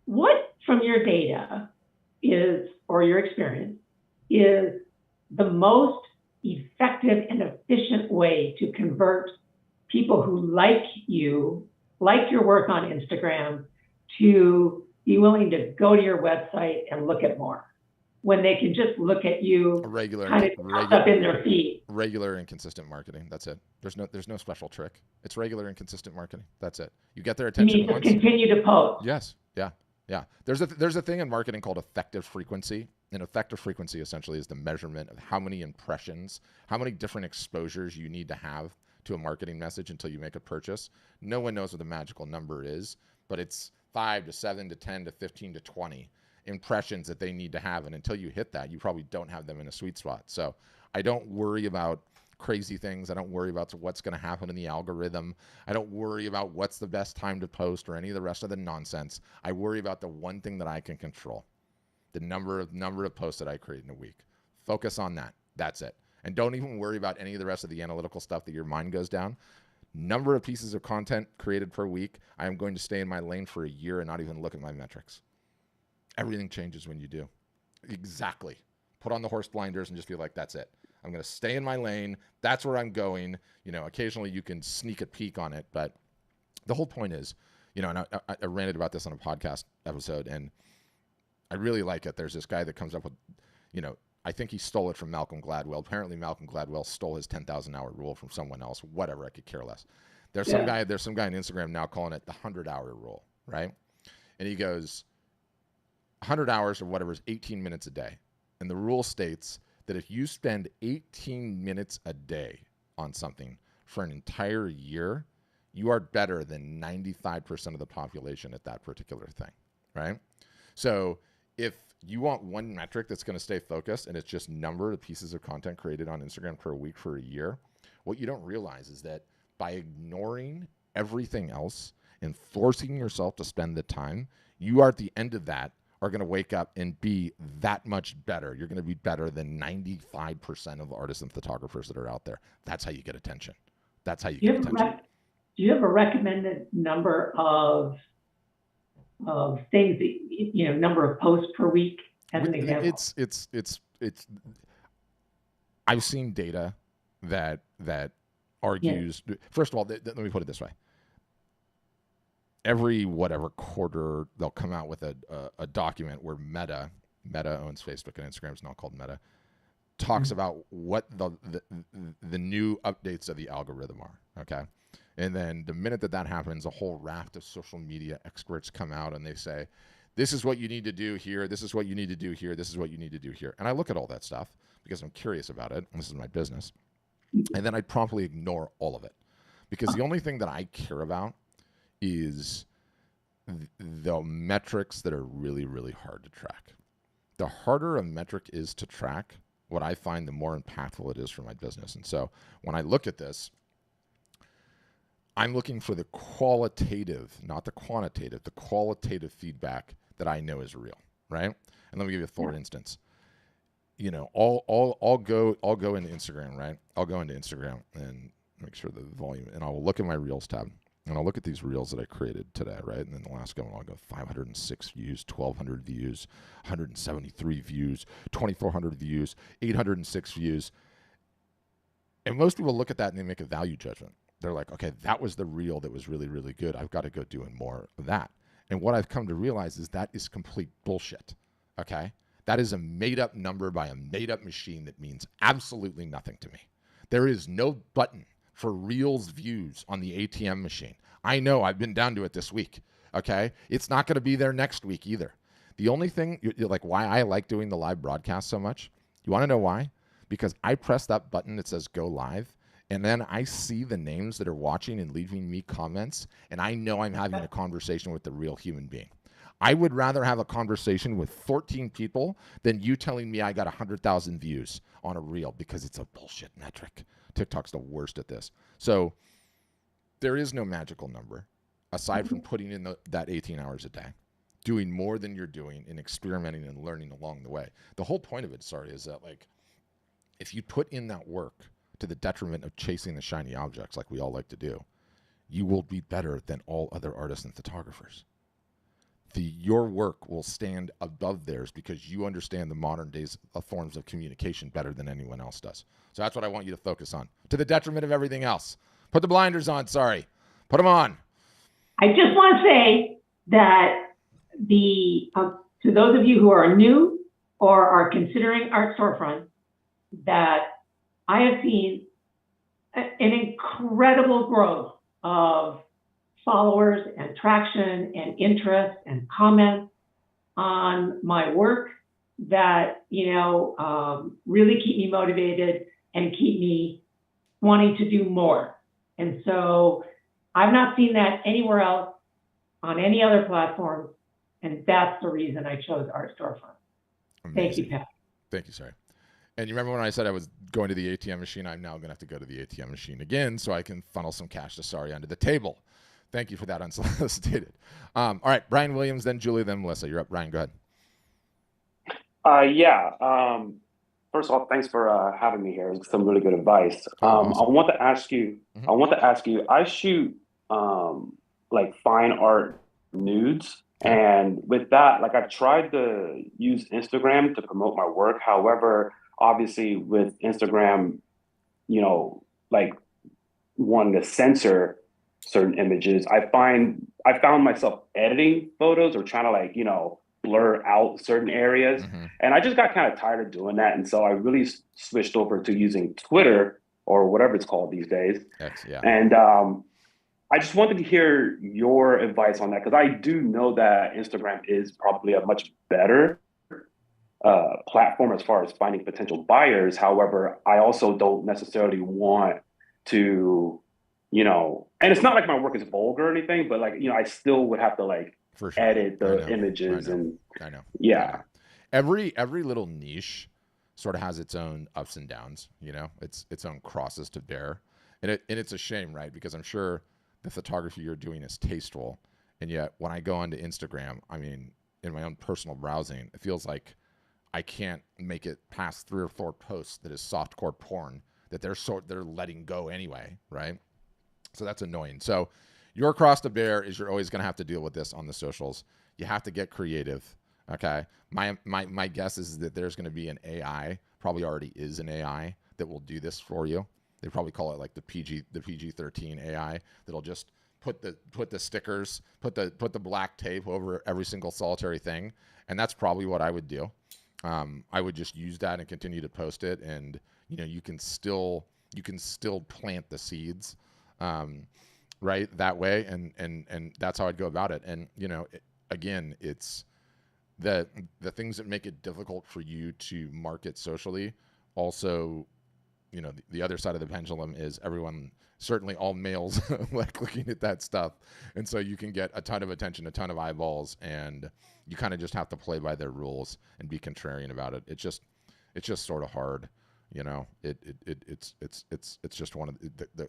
N: What from your data or your experience, is the most effective and efficient way to convert people who like your work on Instagram, to be willing to go to your website and look at more, when they can just look at you kind of up in their feed?
A: Regular and consistent marketing. That's it. There's no special trick. It's regular and consistent marketing. That's it. You get their attention.
N: You need to continue to post.
A: Yes. Yeah. There's a thing in marketing called effective frequency. And effective frequency essentially is the measurement of how many impressions, how many different exposures you need to have to a marketing message until you make a purchase. No one knows what the magical number is, but it's 5 to 7 to 10 to 15 to 20 impressions that they need to have. And until you hit that, you probably don't have them in a sweet spot. So I don't worry about crazy things. I don't worry about what's going to happen in the algorithm. I don't worry about what's the best time to post or any of the rest of the nonsense. I worry about the one thing that I can control, the number of posts that I create in a week. Focus on that. That's it. And don't even worry about any of the rest of the analytical stuff that your mind goes down. Number of pieces of content created per week. I am going to stay in my lane for a year and not even look at my metrics. Everything changes when you do. Exactly. Put on the horse blinders and just feel like that's it. I'm going to stay in my lane. That's where I'm going. You know, occasionally you can sneak a peek on it, but the whole point is, you know, and I ranted about this on a podcast episode, and I really like it. There's this guy that comes up with, you know, I think he stole it from Malcolm Gladwell. Apparently Malcolm Gladwell stole his 10,000 hour rule from someone else. Whatever, I could care less. There's some guy on Instagram now calling it the 100-hour rule, right? And he goes, 100 hours or whatever is 18 minutes a day. And the rule states that if you spend 18 minutes a day on something for an entire year, you are better than 95% of the population at that particular thing, right? So if you want one metric that's going to stay focused and it's just number of pieces of content created on Instagram per week for a year, what you don't realize is that by ignoring everything else and forcing yourself to spend the time, you are at the end of that are going to wake up and be that much better. You're going to be better than 95% of artists and photographers that are out there. That's how you get attention. That's how you get attention.
N: Do you have a recommended number of things that, you know, number of posts per week as an example?
A: It's I've seen data that argues, first of all, let me put it this way. Every whatever quarter, they'll come out with a document where Meta owns Facebook and Instagram is now called Meta, talks about what the new updates of the algorithm are, okay? And then the minute that happens, a whole raft of social media experts come out and they say, this is what you need to do here, this is what you need to do here, this is what you need to do here. And I look at all that stuff because I'm curious about it, and this is my business. And then I promptly ignore all of it because the only thing that I care about is the metrics that are really, really hard to track. The harder a metric is to track, what I find, the more impactful it is for my business. And so when I look at this, I'm looking for the qualitative, not the quantitative, the qualitative feedback that I know is real, right? And let me give you a for instance. You know, I'll go into Instagram, right? I'll go into Instagram and make sure the volume, and I'll look at my Reels tab. And I'll look at these Reels that I created today, right? And then the last one, I'll go 506 views, 1,200 views, 173 views, 2,400 views, 806 views. And most people look at that and they make a value judgment. They're like, okay, that was the Reel that was really, really good. I've got to go doing more of that. And what I've come to realize is that is complete bullshit, okay? That is a made-up number by a made-up machine that means absolutely nothing to me. There is no button for Reels views on the ATM machine. I know, I've been down to it this week, okay? It's not going to be there next week either. The only thing, you're like, why I like doing the live broadcast so much, you want to know why? Because I press that button that says go live, and then I see the names that are watching and leaving me comments, and I know I'm having a conversation with a real human being. I would rather have a conversation with 14 people than you telling me I got 100,000 views on a Reel, because it's a bullshit metric. TikTok's the worst at this. So there is no magical number aside from putting in that 18 hours a day, doing more than you're doing and experimenting and learning along the way. The whole point of it, is that, like, if you put in that work to the detriment of chasing the shiny objects like we all like to do, you will be better than all other artists and photographers. Your work will stand above theirs because you understand the modern days of forms of communication better than anyone else does. So that's what I want you to focus on, to the detriment of everything else. Put the blinders on, Put them on.
N: I just want to say that to those of you who are new or are considering Art Storefront, that I have seen an incredible growth of followers and traction and interest and comments on my work that, really keep me motivated and keep me wanting to do more. And so I've not seen that anywhere else on any other platform. And that's the reason I chose Art Storefront.
A: Amazing.
N: Thank you, Pat.
A: Thank you, Sari. And you remember when I said I was going to the ATM machine? I'm now going to have to go to the ATM machine again so I can funnel some cash to Sari under the table. Thank you for that unsolicited. All right, Brian Williams, then Julie, then Melissa. You're up, Brian. Go ahead.
O: First of all, thanks for having me here. It's some really good advice. Awesome. I want to ask you. I shoot like fine art nudes, and with that, like I've tried to use Instagram to promote my work. However, obviously with Instagram, you know, like wanting to censor certain images, I found myself editing photos or trying to like, you know, blur out certain areas. And I just got kind of tired of doing that. And so I really switched over to using Twitter or whatever it's called these days. And I just wanted to hear your advice on that, because I do know that Instagram is probably a much better platform as far as finding potential buyers. However, I also don't necessarily want to, you know, and it's not like my work is vulgar or anything, but like, you know, I still would have to like edit the images and
A: I know.
O: Yeah.
A: Every little niche sort of has its own ups and downs, you know, its own crosses to bear. And it's a shame, right? Because I'm sure the photography you're doing is tasteful. And yet when I go onto Instagram, I mean, in my own personal browsing, it feels like I can't make it past 3 or 4 posts that is softcore porn that they're letting go anyway, right? So that's annoying. So your cross to bear is you're always going to have to deal with this on the socials. You have to get creative. Okay. My guess is that there's going to be an AI, probably already is an AI that will do this for you. They probably call it like the PG-13 AI that'll just put the stickers, put the black tape over every single solitary thing. And that's probably what I would do. I would just use that and continue to post it. And, you know, you can still plant the seeds, right, that way. And that's how I'd go about it. And, you know, again, it's the things that make it difficult for you to market socially. Also, you know, the other side of the pendulum is everyone, certainly all males, like looking at that stuff. And so you can get a ton of attention, a ton of eyeballs, and you kind of just have to play by their rules and be contrarian about it. It's just sort of hard, you know. It's just one of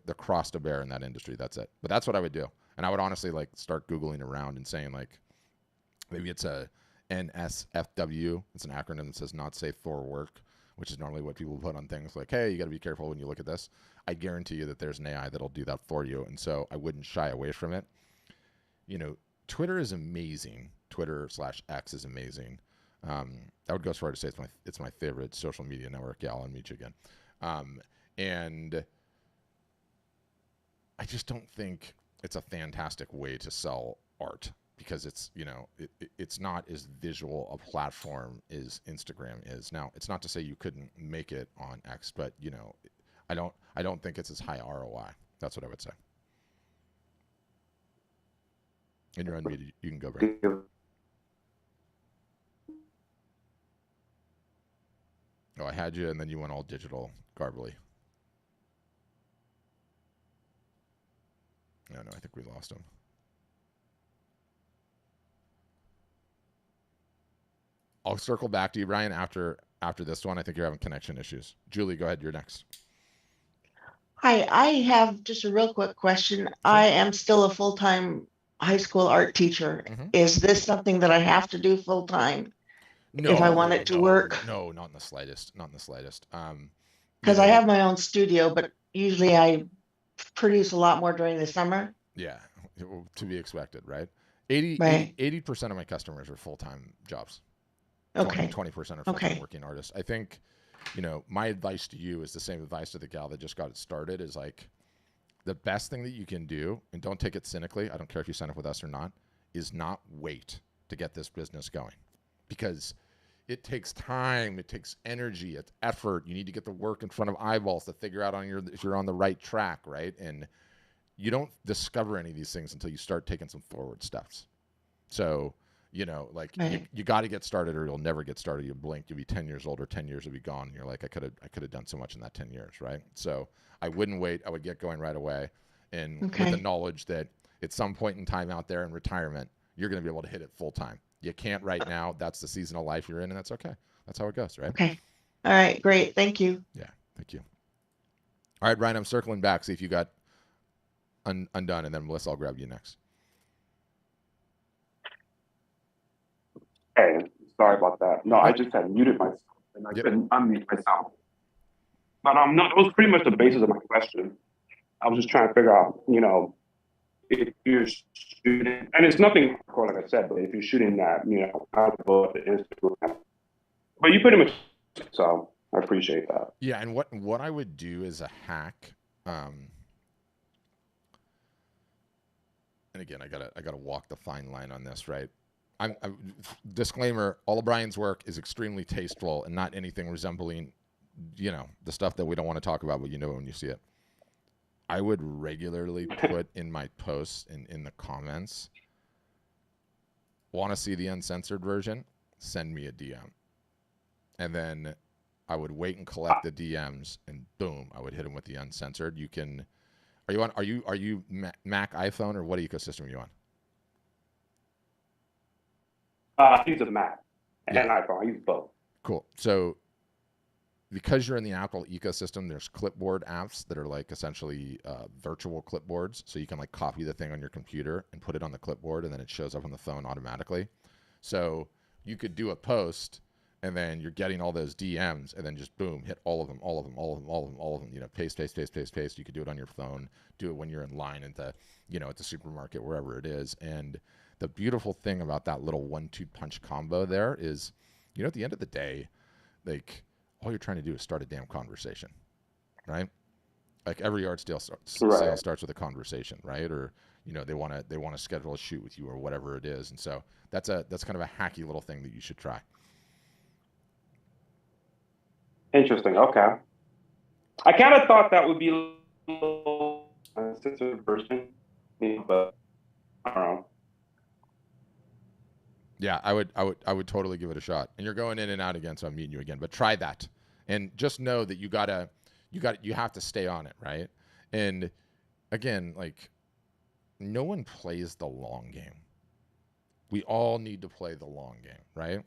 A: the cross to bear in that industry. That's it. But that's what I would do. And I would honestly like start Googling around and saying like, maybe it's a NSFW. It's an acronym that says not safe for work, which is normally what people put on things like, hey, you got to be careful when you look at this. I guarantee you that there's an AI that'll do that for you. And so I wouldn't shy away from it. You know, Twitter is amazing. Twitter/X is amazing. I would go as far to say it's my favorite social media network. Yeah, I'll meet you again. And I just don't think it's a fantastic way to sell art, because it's, you know, it's not as visual a platform as Instagram is. Now, it's not to say you couldn't make it on X, but, you know, I don't think it's as high ROI. That's what I would say. And you're unmuted. You can go, Brian. Oh, I had you, and then you went all digital garbly. No, I think we lost him. I'll circle back to you, Brian, after this one. I think you're having connection issues. Julie, go ahead. You're next.
P: Hi, I have just a real quick question. Sure. I am still a full-time high school art teacher. Mm-hmm. Is this something that I have to do full-time? No, if I want it to work?
A: No, not in the slightest. Not in the slightest.
P: Because I have my own studio, but usually I produce a lot more during the summer.
A: Yeah, to be expected, right? 80% of my customers are full-time jobs.
P: Okay.
A: 20% are full-time working artists. I think, you know, my advice to you is the same advice to the gal that just got it started, is like, the best thing that you can do, and don't take it cynically, I don't care if you sign up with us or not, is not wait to get this business going. Because it takes time, it takes energy, it's effort. You need to get the work in front of eyeballs to figure out if you're on the right track, right? And you don't discover any of these things until you start taking some forward steps. So, you know, like you got to get started, or you'll never get started. You blink, you'll be 10 years old, or 10 years will be gone. And you're like, I could have done so much in that 10 years, right? So I wouldn't wait. I would get going right away, and with the knowledge that at some point in time out there in retirement, you're going to be able to hit it full time. You can't right now. That's the season of life you're in, and that's okay. That's how it goes, right?
P: All right, great. Thank you.
A: Yeah, thank you. All right, Ryan, I'm circling back. See if you got undone, and then Melissa, I'll grab you next.
O: Hey, sorry about that. No, I just had muted myself and I couldn't unmute myself. But no, that was pretty much the basis of my question. I was just trying to figure out, if you're shooting, and it's nothing, like I said, but if you're shooting that, out of the Instagram, but you pretty much, so I appreciate that.
A: Yeah, and what I would do as a hack, and again, I gotta walk the fine line on this, right? I'm disclaimer: all of Brian's work is extremely tasteful and not anything resembling, the stuff that we don't want to talk about, but when you see it. I would regularly put in my posts and in the comments, want to see the uncensored version? Send me a DM. And then I would wait and collect the DMs, and boom, I would hit them with the uncensored. You can, are you Mac, iPhone, or what ecosystem are you on?
O: I use a Mac and iPhone. I use both.
A: Cool. So because you're in the Apple ecosystem, there's clipboard apps that are like essentially virtual clipboards. So you can like copy the thing on your computer and put it on the clipboard, and then it shows up on the phone automatically. So you could do a post, and then you're getting all those DMs, and then just boom, hit all of them. Paste. You could do it on your phone, do it when you're in line at the, at the supermarket, wherever it is. And the beautiful thing about that little 1-2 punch combo there is, at the end of the day, like, all you're trying to do is start a damn conversation, right? Like every yard sale starts with a conversation, right? Or they want to schedule a shoot with you or whatever it is, and so that's kind of a hacky little thing that you should try.
O: Interesting. Okay, I kind of thought that would be a sister version, but I don't know.
A: Yeah, I would totally give it a shot. And you're going in and out again, so I'm meeting you again. But try that, and just know that you have to stay on it, right? And again, like, no one plays the long game. We all need to play the long game, right?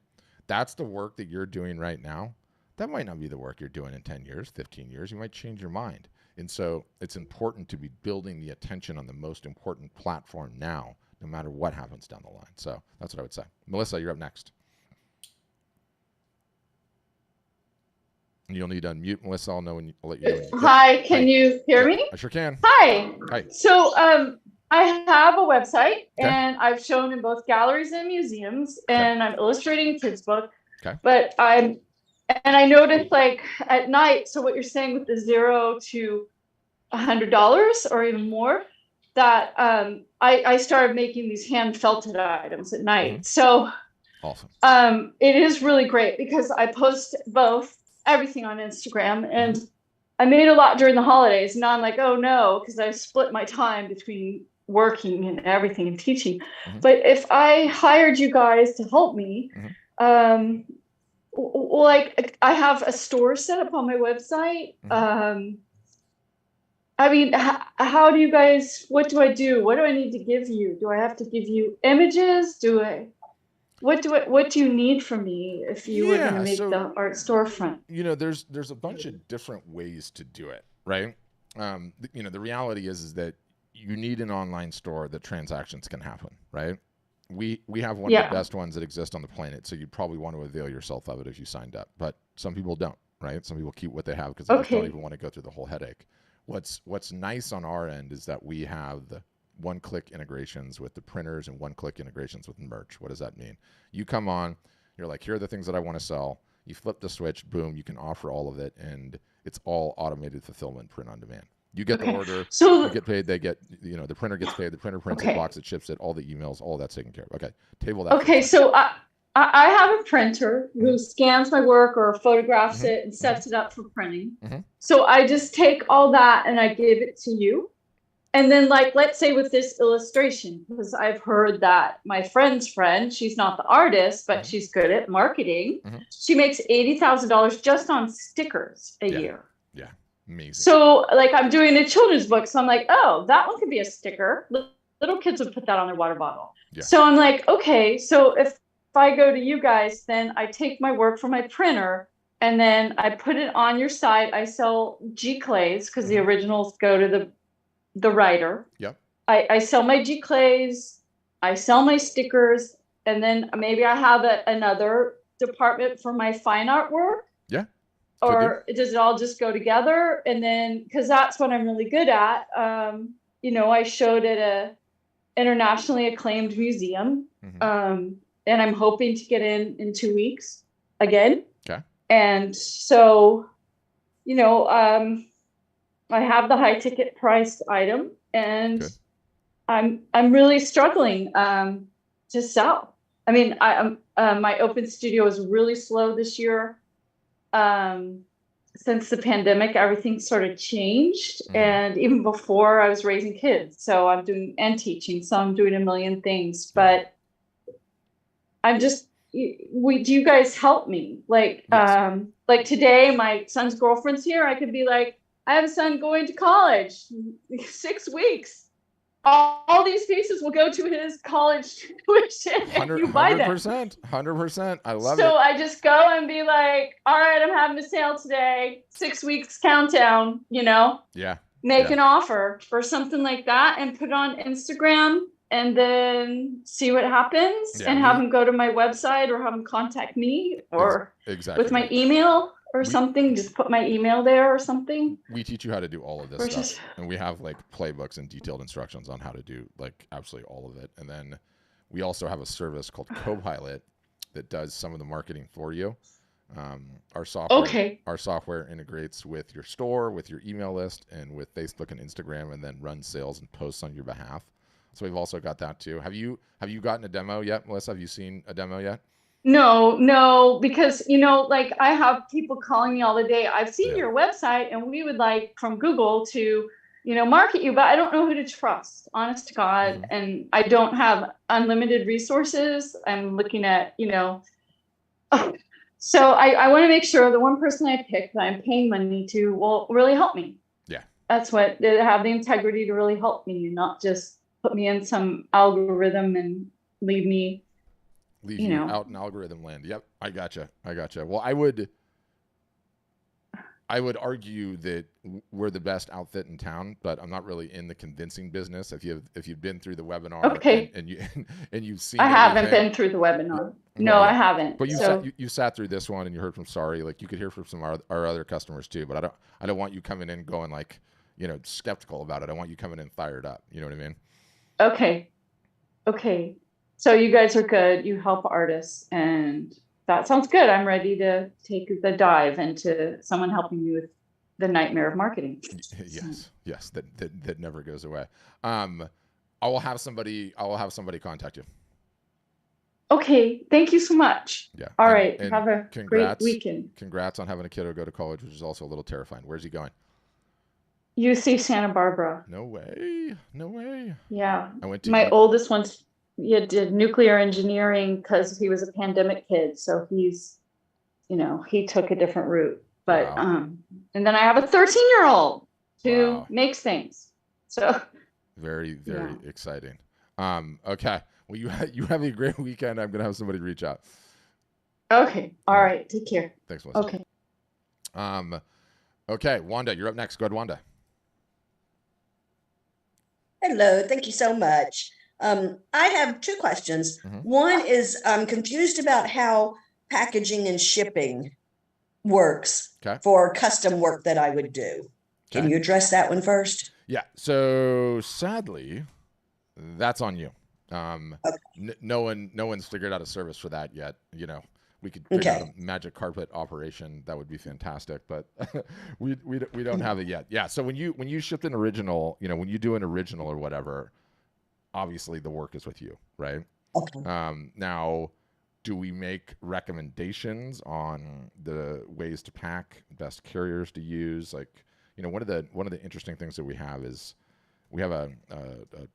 A: That's the work that you're doing right now. That might not be the work you're doing in 10 years, 15 years. You might change your mind. And so it's important to be building the attention on the most important platform now, no matter what happens down the line. So that's what I would say. Melissa, you're up next. And you'll need to unmute, Melissa. I'll let you know.
Q: Hi, can you hear me?
A: I sure can.
Q: Hi.
A: Hi.
Q: So I have a website, and I've shown in both galleries and museums, and I'm illustrating a kid's book.
A: Okay.
Q: But I noticed, like, at night, so what you're saying with the $0 to $100 or even more, that I started making these hand felted items at night. So
A: awesome.
Q: It is really great because I post everything on Instagram, and I made a lot during the holidays. Now I'm like, oh no, because I split my time between working and everything and teaching. But if I hired you guys to help me, like, I have a store set up on my website. I mean, how do you guys, what do I do? What do I need to give you? Do I have to give you images? What do you need from me if you were going to make the art storefront?
A: There's a bunch of different ways to do it, right? The reality is that you need an online store that transactions can happen, right? We have one of the best ones that exist on the planet, so you'd probably want to avail yourself of it if you signed up. But some people don't, right? Some people keep what they have because they just don't even want to go through the whole headache. What's nice on our end is that we have the one-click integrations with the printers and one-click integrations with merch. What does that mean? You come on, you're like, here are the things that I want to sell. You flip the switch, boom, you can offer all of it, and it's all automated fulfillment, print on demand. You get the order, you get paid, they get, the printer gets paid, the printer prints it, box it, ships it, all the emails, all that's taken care of. Okay, table that.
Q: Okay, so I have a printer who scans my work or photographs it and sets it up for printing. So I just take all that and I give it to you. And then, like, let's say with this illustration, because I've heard that my friend's friend, she's not the artist, but she's good at marketing. She makes $80,000 just on stickers a year.
A: Yeah, amazing.
Q: So, like, I'm doing a children's book. So I'm like, oh, that one could be a sticker. Little kids would put that on their water bottle. Yeah. So I'm like, okay, so if I go to you guys, then I take my work from my printer and then I put it on your site. I sell G clays because the originals go to the writer.
A: Yep.
Q: I sell my G clays, I sell my stickers, and then maybe I have another department for my fine art work.
A: Yeah.
Q: Or does it all just go together? And then, because that's what I'm really good at. I showed at a internationally acclaimed museum, and I'm hoping to get in 2 weeks again.
A: Okay.
Q: And so, I have the high ticket priced item, and I'm really struggling to sell. I mean, my open studio is really slow this year. Since the pandemic, everything sort of changed. And even before, I was raising kids, so I'm doing and teaching, so I'm doing a million things. But I'm just, do you guys help me? Like today, my son's girlfriend's here. I could be like, I have a son going to college, 6 weeks. All these pieces will go to his college tuition.
A: 100%. I love it.
Q: So I just go and be like, all right, I'm having a sale today. 6 weeks countdown,
A: Yeah.
Q: Make an offer for something like that and put it on Instagram and then see what happens and have them go to my website or have them contact me or with my email. Or something, just put my email there or something.
A: We teach you how to do all of this stuff. And we have like playbooks and detailed instructions on how to do like absolutely all of it. And then we also have a service called Copilot that does some of the marketing for you. Our software integrates with your store, with your email list, and with Facebook and Instagram, and then runs sales and posts on your behalf. So we've also got that too. Have you gotten a demo yet, Melissa? Have you seen a demo yet?
Q: No, because, like I have people calling me all the day. I've seen your website and we would like from Google to, market you, but I don't know who to trust, honest to God. And I don't have unlimited resources. I'm looking at, so I want to make sure the one person I pick that I'm paying money to will really help me.
A: Yeah.
Q: That's what they have the integrity to really help me and not just put me in some algorithm and leave you
A: out in algorithm land. Yep, I gotcha. Well, I would argue that we're the best outfit in town, but I'm not really in the convincing business. If you've been through the webinar, and you've seen,
Q: I haven't been through the webinar. No, I haven't.
A: But you sat through this one and you heard from Sari. Like you could hear from some of our other customers too. But I don't want you coming in going like skeptical about it. I want you coming in fired up. You know what I mean?
Q: Okay. So you guys are good. You help artists, and that sounds good. I'm ready to take the dive into someone helping me with the nightmare of marketing.
A: Yes, that never goes away. I will have somebody contact you.
Q: Okay, thank you so much.
A: Yeah.
Q: All right. Have a great weekend.
A: Congrats on having a kiddo go to college, which is also a little terrifying. Where's he going?
Q: UC Santa Barbara.
A: No way.
Q: Yeah.
A: I went to
Q: my oldest one's did nuclear engineering because he was a pandemic kid. So he's, he took a different route. But and then I have a 13-year-old who makes things. So
A: very, very exciting. Okay. Well, you have a great weekend. I'm gonna have somebody reach out.
Q: Okay. All right. Take care.
A: Thanks, Melissa.
Q: Okay.
A: Okay, Wanda, you're up next. Go ahead, Wanda.
R: Hello. Thank you so much. I have two questions. One is I'm confused about how packaging and shipping works for custom work that I would do. Can you address that one first?
A: Yeah. So sadly, that's on you. No one's figured out a service for that yet. We could figure out a magic carpet operation. That would be fantastic, but we don't have it yet. Yeah. So when you ship an original, when you do an original or whatever, obviously the work is with you, right?
R: Okay.
A: Now, do we make recommendations on the ways to pack, best carriers to use? Like, one of the interesting things that we have is we have a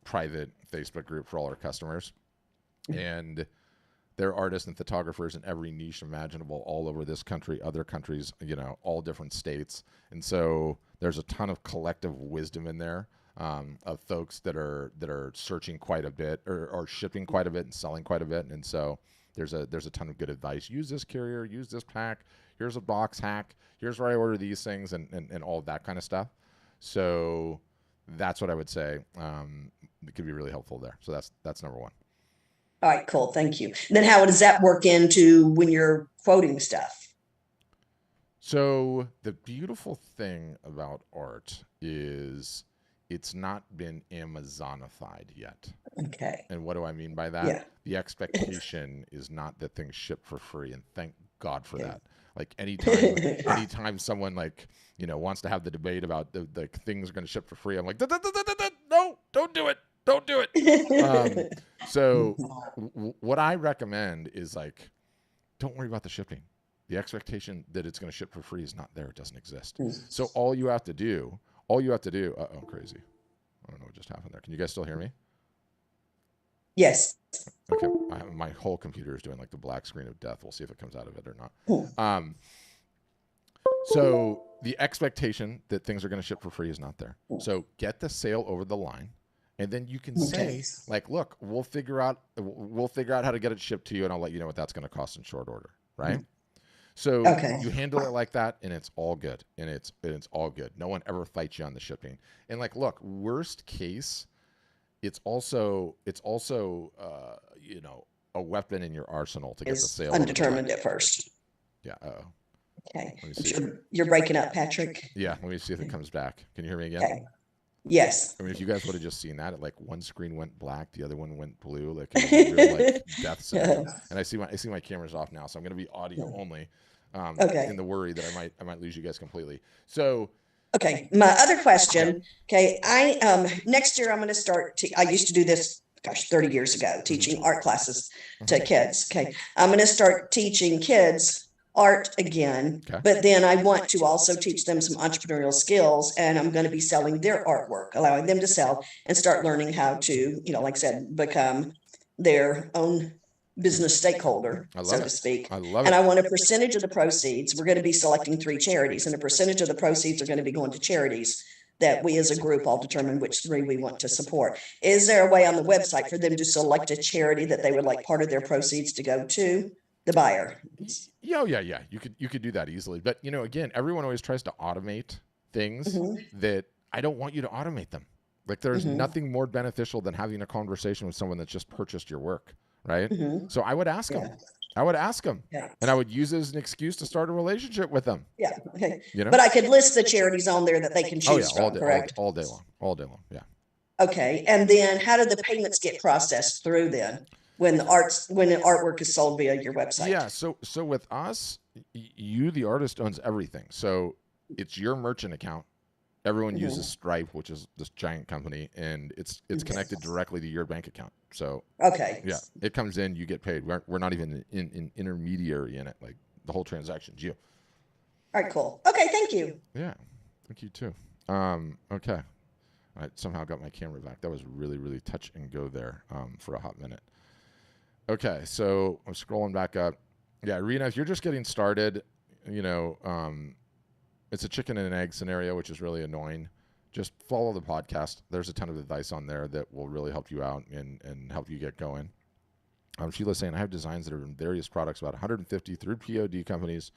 A: private Facebook group for all our customers, and there are artists and photographers in every niche imaginable all over this country, other countries, all different states. And so there's a ton of collective wisdom in there of folks that are searching quite a bit or shipping quite a bit and selling quite a bit. And so There's a ton of good advice. Use this carrier, use this pack. Here's a box hack. Here's where I order these things, and all of that kind of stuff. So that's what I would say. It could be really helpful there. So that's number one.
R: All right, cool. Thank you. Then how does that work into when you're quoting stuff?
A: So the beautiful thing about art is it's not been Amazonified yet.
R: Okay.
A: And what do I mean by that? Yeah. The expectation is not that things ship for free, and thank God for that. Like anytime someone wants to have the debate about the things are going to ship for free, I'm like, no, don't do it. Don't do it. So what I recommend is don't worry about the shipping. The expectation that it's going to ship for free is not there. It doesn't exist. So all you have to do, uh-oh, crazy. I don't know what just happened there. Can you guys still hear me?
R: Yes.
A: Okay. My whole computer is doing the black screen of death. We'll see if it comes out of it or not. So the expectation that things are going to ship for free is not there. So get the sale over the line. And then you can say, look, we'll figure out how to get it shipped to you, and I'll let you know what that's going to cost in short order, right? So you handle it like that, and it's all good, and it's all good. No one ever fights you on the shipping. And look, worst case, it's also a weapon in your arsenal to get the sale.
R: Undetermined at first.
A: Yeah. Uh-oh.
R: Okay. You're breaking up, Patrick.
A: Yeah. Let me see if it comes back. Can you hear me again?
R: Okay. Yes.
A: I mean, if you guys would have just seen that, one screen went black, the other one went blue, it was a real death scenario. And I see my camera's off now, so I'm going to be audio only. In the worry that I might lose you guys completely. So.
R: Okay. My other question. Okay. I next year I'm going to start. I used to do this, 30 years ago, teaching art classes to kids. Okay. I'm going to start teaching kids art again, but then I want to also teach them some entrepreneurial skills, and I'm going to be selling their artwork, allowing them to sell and start learning how to, like I said, become their own business stakeholder, so to speak. I love it. And I want a percentage of the proceeds. We're going to be selecting 3 charities, and a percentage of the proceeds are going to be going to charities that we as a group all determine which 3 we want to support. Is there a way on the website for them to select a charity that they would like part of their proceeds to go to the buyer?
A: Yeah. You could do that easily. But again, everyone always tries to automate things that I don't want you to automate them. There's nothing more beneficial than having a conversation with someone that's just purchased your work, right? So I would ask them. And I would use it as an excuse to start a relationship with them.
R: Yeah. Okay. But I could list the charities on there that they can choose from, correct?
A: All day long. Yeah.
R: Okay. And then how do the payments get processed through then? When the artwork is sold via your website.
A: Yeah, so with us, you, the artist, owns everything. So it's your merchant account. Everyone uses Stripe, which is this giant company, and it's connected directly to your bank account. So yeah, it comes in, you get paid. We're not even in intermediary in it. The whole transaction's you.
R: All right, cool. Okay, thank you.
A: Yeah, thank you too. Okay, I somehow got my camera back. That was really, really touch and go there for a hot minute. Okay, so I'm scrolling back up. Yeah, Rena, if you're just getting started, it's a chicken and an egg scenario, which is really annoying. Just follow the podcast. There's a ton of advice on there that will really help you out and help you get going. Sheila's saying, I have designs that are in various products, about 150 through POD companies.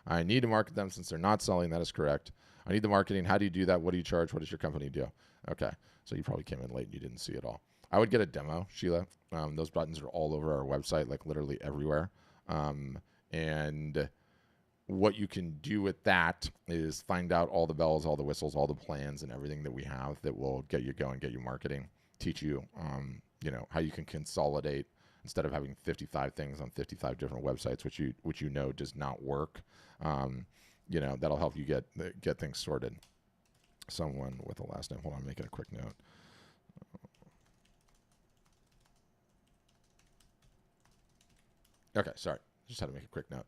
A: I need to market them since they're not selling. That is correct. I need the marketing. How do you do that? What do you charge? What does your company do? Okay, so you probably came in late and you didn't see it all. I would get a demo, Sheila. Those buttons are all over our website, literally everywhere. And what you can do with that is find out all the bells, all the whistles, all the plans, and everything that we have that will get you going, get you marketing, teach you, how you can consolidate instead of having 55 things on 55 different websites, which does not work. That'll help you get things sorted. Someone with a last name. Hold on, I'm making a quick note. Okay, sorry. Just had to make a quick note.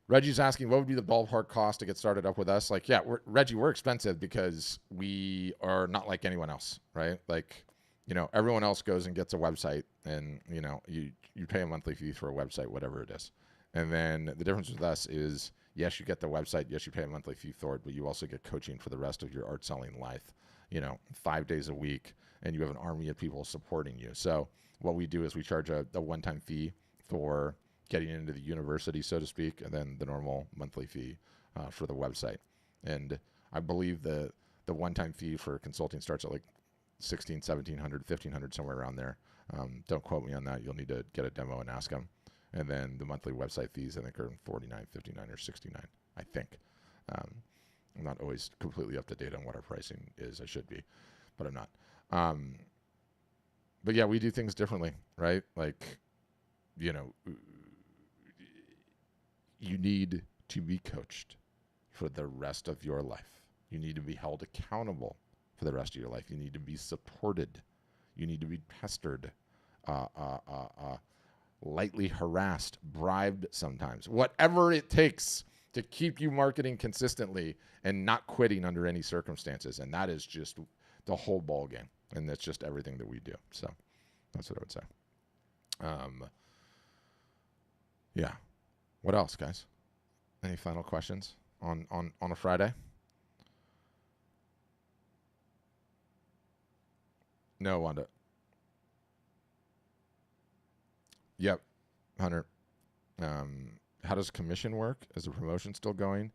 A: Reggie's asking, what would be the ballpark cost to get started up with us? Reggie, we're expensive because we are not like anyone else, right? Everyone else goes and gets a website and, you pay a monthly fee for a website, whatever it is. And then the difference with us is, yes, you get the website. Yes, you pay a monthly fee for it, but you also get coaching for the rest of your art selling life. 5 days a week, and you have an army of people supporting you. So what we do is we charge a one-time fee for getting into the university, so to speak, and then the normal monthly fee for the website. And I believe the one-time fee for consulting starts at like $1,600, $1,700, $1,500, somewhere around there. Don't quote me on that. You'll need to get a demo and ask them. And then the monthly website fees, I think, are $49, $59, or $69, I think. I'm not always completely up to date on what our pricing is. I should be, but I'm not. But yeah, we do things differently, right? Like, you need to be coached for the rest of your life. You need to be held accountable for the rest of your life. You need to be supported. You need to be pestered, lightly harassed, bribed sometimes, whatever it takes to keep you marketing consistently and not quitting under any circumstances. And that is just the whole ball game. And that's just everything that we do. So that's what I would say. Yeah. What else, guys? Any final questions on a Friday? No, Wanda. Yep, Hunter. How does commission work? Is the promotion still going?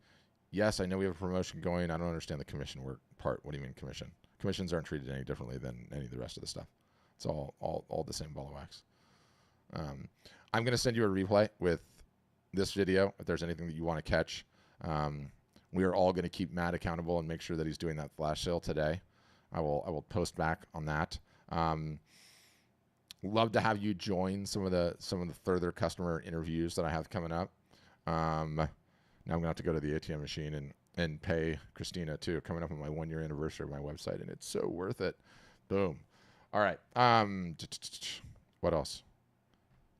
A: Yes, I know we have a promotion going. I don't understand the commission work part. What do you mean commission? Commissions aren't treated any differently than any of the rest of the stuff. It's all the same ball of wax. I'm going to send you a replay with this video if there's anything that you want to catch. We are all going to keep Matt accountable and make sure that he's doing that flash sale today. I will post back on that. Love to have you join some of the further customer interviews that I have coming up. Now I'm gonna have to go to the ATM machine and pay Christina too. Coming up on my 1-year anniversary of my website, and it's so worth it. Boom. All right. What else?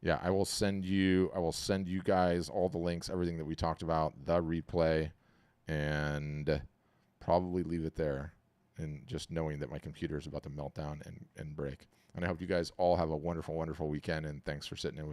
A: Yeah, I will send you guys all the links, everything that we talked about, the replay, and probably leave it there. And just knowing that my computer is about to melt down and break. And I hope you guys all have a wonderful, wonderful weekend. And thanks for sitting in with